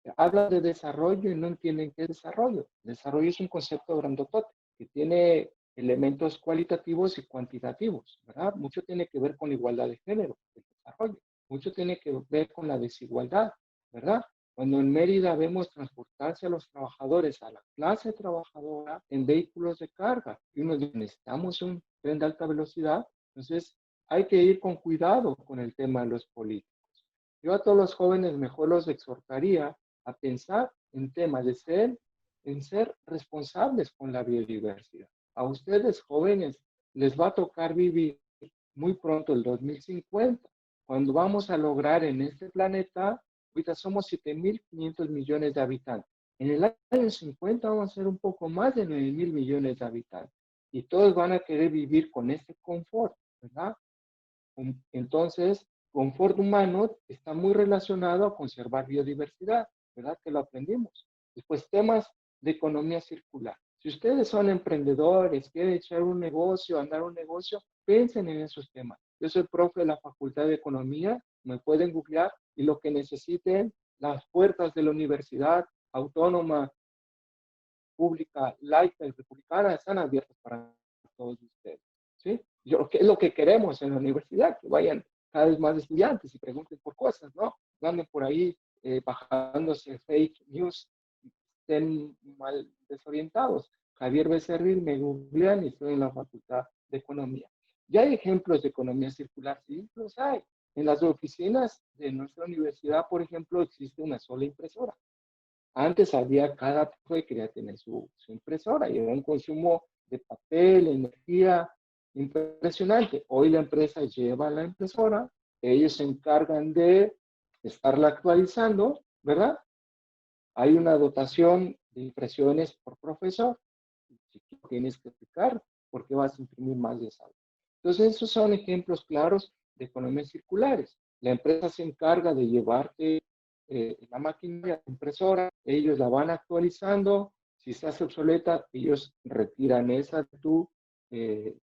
que hablan de desarrollo y no entienden qué es desarrollo. Desarrollo es un concepto grandotote que tiene elementos cualitativos y cuantitativos, ¿verdad? Mucho tiene que ver con la igualdad de género, el desarrollo. Mucho tiene que ver con la desigualdad, ¿verdad? Cuando en Mérida vemos transportarse a los trabajadores, a la clase trabajadora, en vehículos de carga, y uno dice, necesitamos un tren de alta velocidad, entonces hay que ir con cuidado con el tema de los políticos. Yo a todos los jóvenes mejor los exhortaría a pensar en temas en ser responsables con la biodiversidad. A ustedes jóvenes les va a tocar vivir muy pronto el 2050, cuando vamos a lograr en este planeta, ahorita somos 7.500 millones de habitantes. En el año 50 vamos a ser un poco más de 9.000 millones de habitantes. Y todos van a querer vivir con este confort, ¿verdad? Entonces, confort humano está muy relacionado a conservar biodiversidad, ¿verdad? Que lo aprendimos. Después, temas de economía circular. Si ustedes son emprendedores, quieren echar un negocio, andar un negocio, piensen en esos temas. Yo soy profe de la Facultad de Economía, me pueden googlear y lo que necesiten, las puertas de la Universidad Autónoma, Pública, laica y republicana están abiertas para todos ustedes. ¿Sí? ¿Qué es lo que queremos en la universidad? Que vayan cada vez más estudiantes y pregunten por cosas, ¿no? No anden por ahí bajándose fake news, estén mal desorientados. Javier Becerril, me googlean y estoy en la Facultad de Economía. Ya hay ejemplos de economía circular, sí, los hay. En las oficinas de nuestra universidad, por ejemplo, existe una sola impresora. Antes había cada profe quería tener su impresora y era un consumo de papel, energía impresionante. Hoy la empresa lleva la impresora, ellos se encargan de estarla actualizando, ¿verdad? Hay una dotación de impresiones por profesor. Si tienes que explicar por qué vas a imprimir más de esa. Entonces, esos son ejemplos claros de economías circulares. La empresa se encarga de llevarte la máquina impresora, ellos la van actualizando, si se hace obsoleta, ellos retiran esa de tu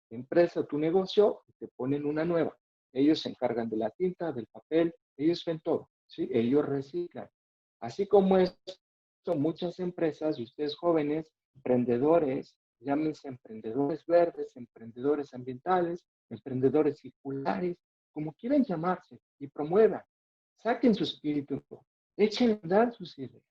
empresa, tu negocio, y te ponen una nueva. Ellos se encargan de la tinta, del papel, ellos ven todo, ¿sí? Ellos reciclan. Así como esto, muchas empresas y ustedes jóvenes, emprendedores, llámense emprendedores verdes, emprendedores ambientales, emprendedores circulares, como quieran llamarse, y promuevan. Saquen su espíritu, echen a andar sus ideas.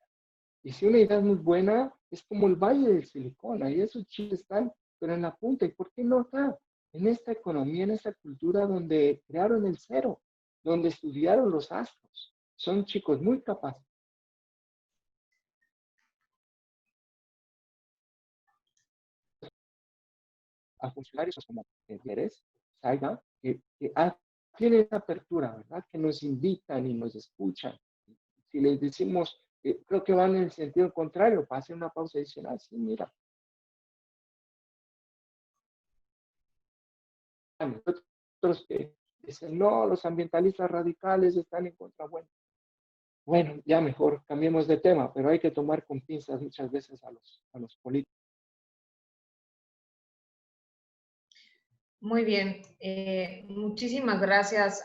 Y si una idea es muy buena, es como el Valle del Silicón, ahí esos chiles están, pero en la punta. ¿Y por qué no están? En esta economía, en esta cultura donde crearon el cero, donde estudiaron los astros. Son chicos muy capaces. A funcionarios como Pérez, Saiga, que tienen esa apertura, ¿verdad? Que nos invitan y nos escuchan. Si les decimos, creo que van en el sentido contrario, para hacer una pausa adicional, sí, mira. Otros que dicen, no, los ambientalistas radicales están en contra. Bueno, ya mejor cambiemos de tema, pero hay que tomar con pinzas muchas veces a los políticos. Muy bien, muchísimas gracias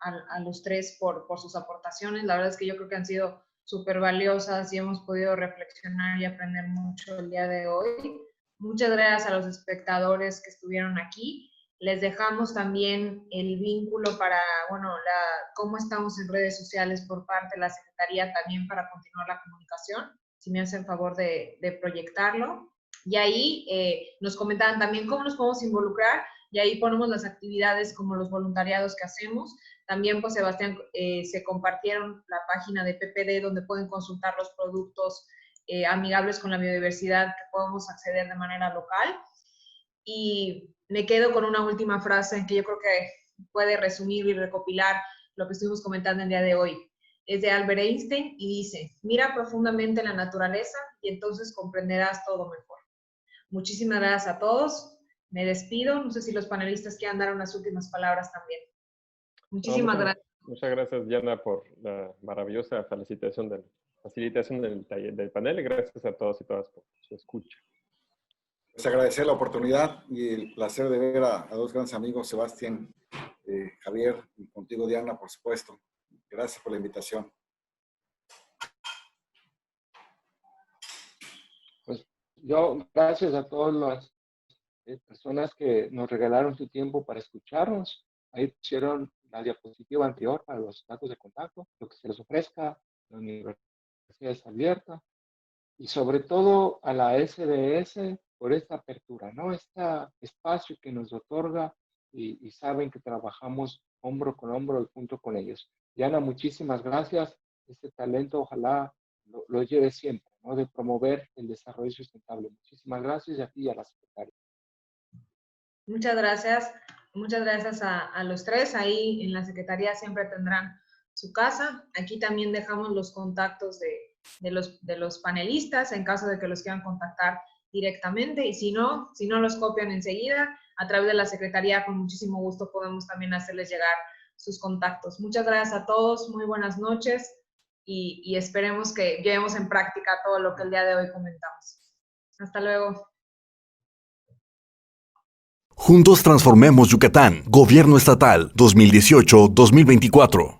a los tres por sus aportaciones. La verdad es que yo creo que han sido súper valiosas y hemos podido reflexionar y aprender mucho el día de hoy. Muchas gracias a los espectadores que estuvieron aquí. Les dejamos también el vínculo para, bueno, cómo estamos en redes sociales por parte de la Secretaría también para continuar la comunicación, si me hacen favor de proyectarlo. Y ahí nos comentaban también cómo nos podemos involucrar. Y ahí ponemos las actividades como los voluntariados que hacemos. También, pues, Sebastián, se compartieron la página de PPD donde pueden consultar los productos amigables con la biodiversidad que podemos acceder de manera local. Y me quedo con una última frase que yo creo que puede resumir y recopilar lo que estuvimos comentando el día de hoy. Es de Albert Einstein y dice, mira profundamente en la naturaleza y entonces comprenderás todo mejor. Muchísimas gracias a todos. Me despido. No sé si los panelistas quieran dar unas últimas palabras también. Muchísimas gracias. Muchas gracias, Diana, por la maravillosa facilitación del panel. Y gracias a todos y todas por su escucha. Pues agradecer la oportunidad y el placer de ver a dos grandes amigos, Sebastián, Javier, y contigo, Diana, por supuesto. Gracias por la invitación. Pues yo, gracias a todas las personas que nos regalaron su tiempo para escucharnos. Ahí pusieron la diapositiva anterior para los datos de contacto, lo que se les ofrezca, la universidad es abierta, y sobre todo a la SDS por esta apertura, ¿no? Este espacio que nos otorga y saben que trabajamos hombro con hombro y junto con ellos. Diana, muchísimas gracias. Este talento ojalá lo lleve siempre, ¿no? De promover el desarrollo sustentable. Muchísimas gracias y a ti y a la secretaria. Muchas gracias. Muchas gracias a los tres. Ahí en la Secretaría siempre tendrán su casa. Aquí también dejamos los contactos de los panelistas en caso de que los quieran contactar directamente. Y si no los copian enseguida, a través de la Secretaría, con muchísimo gusto podemos también hacerles llegar sus contactos. Muchas gracias a todos. Muy buenas noches y esperemos que llevemos en práctica todo lo que el día de hoy comentamos. Hasta luego. Juntos transformemos Yucatán. Gobierno Estatal 2018-2024.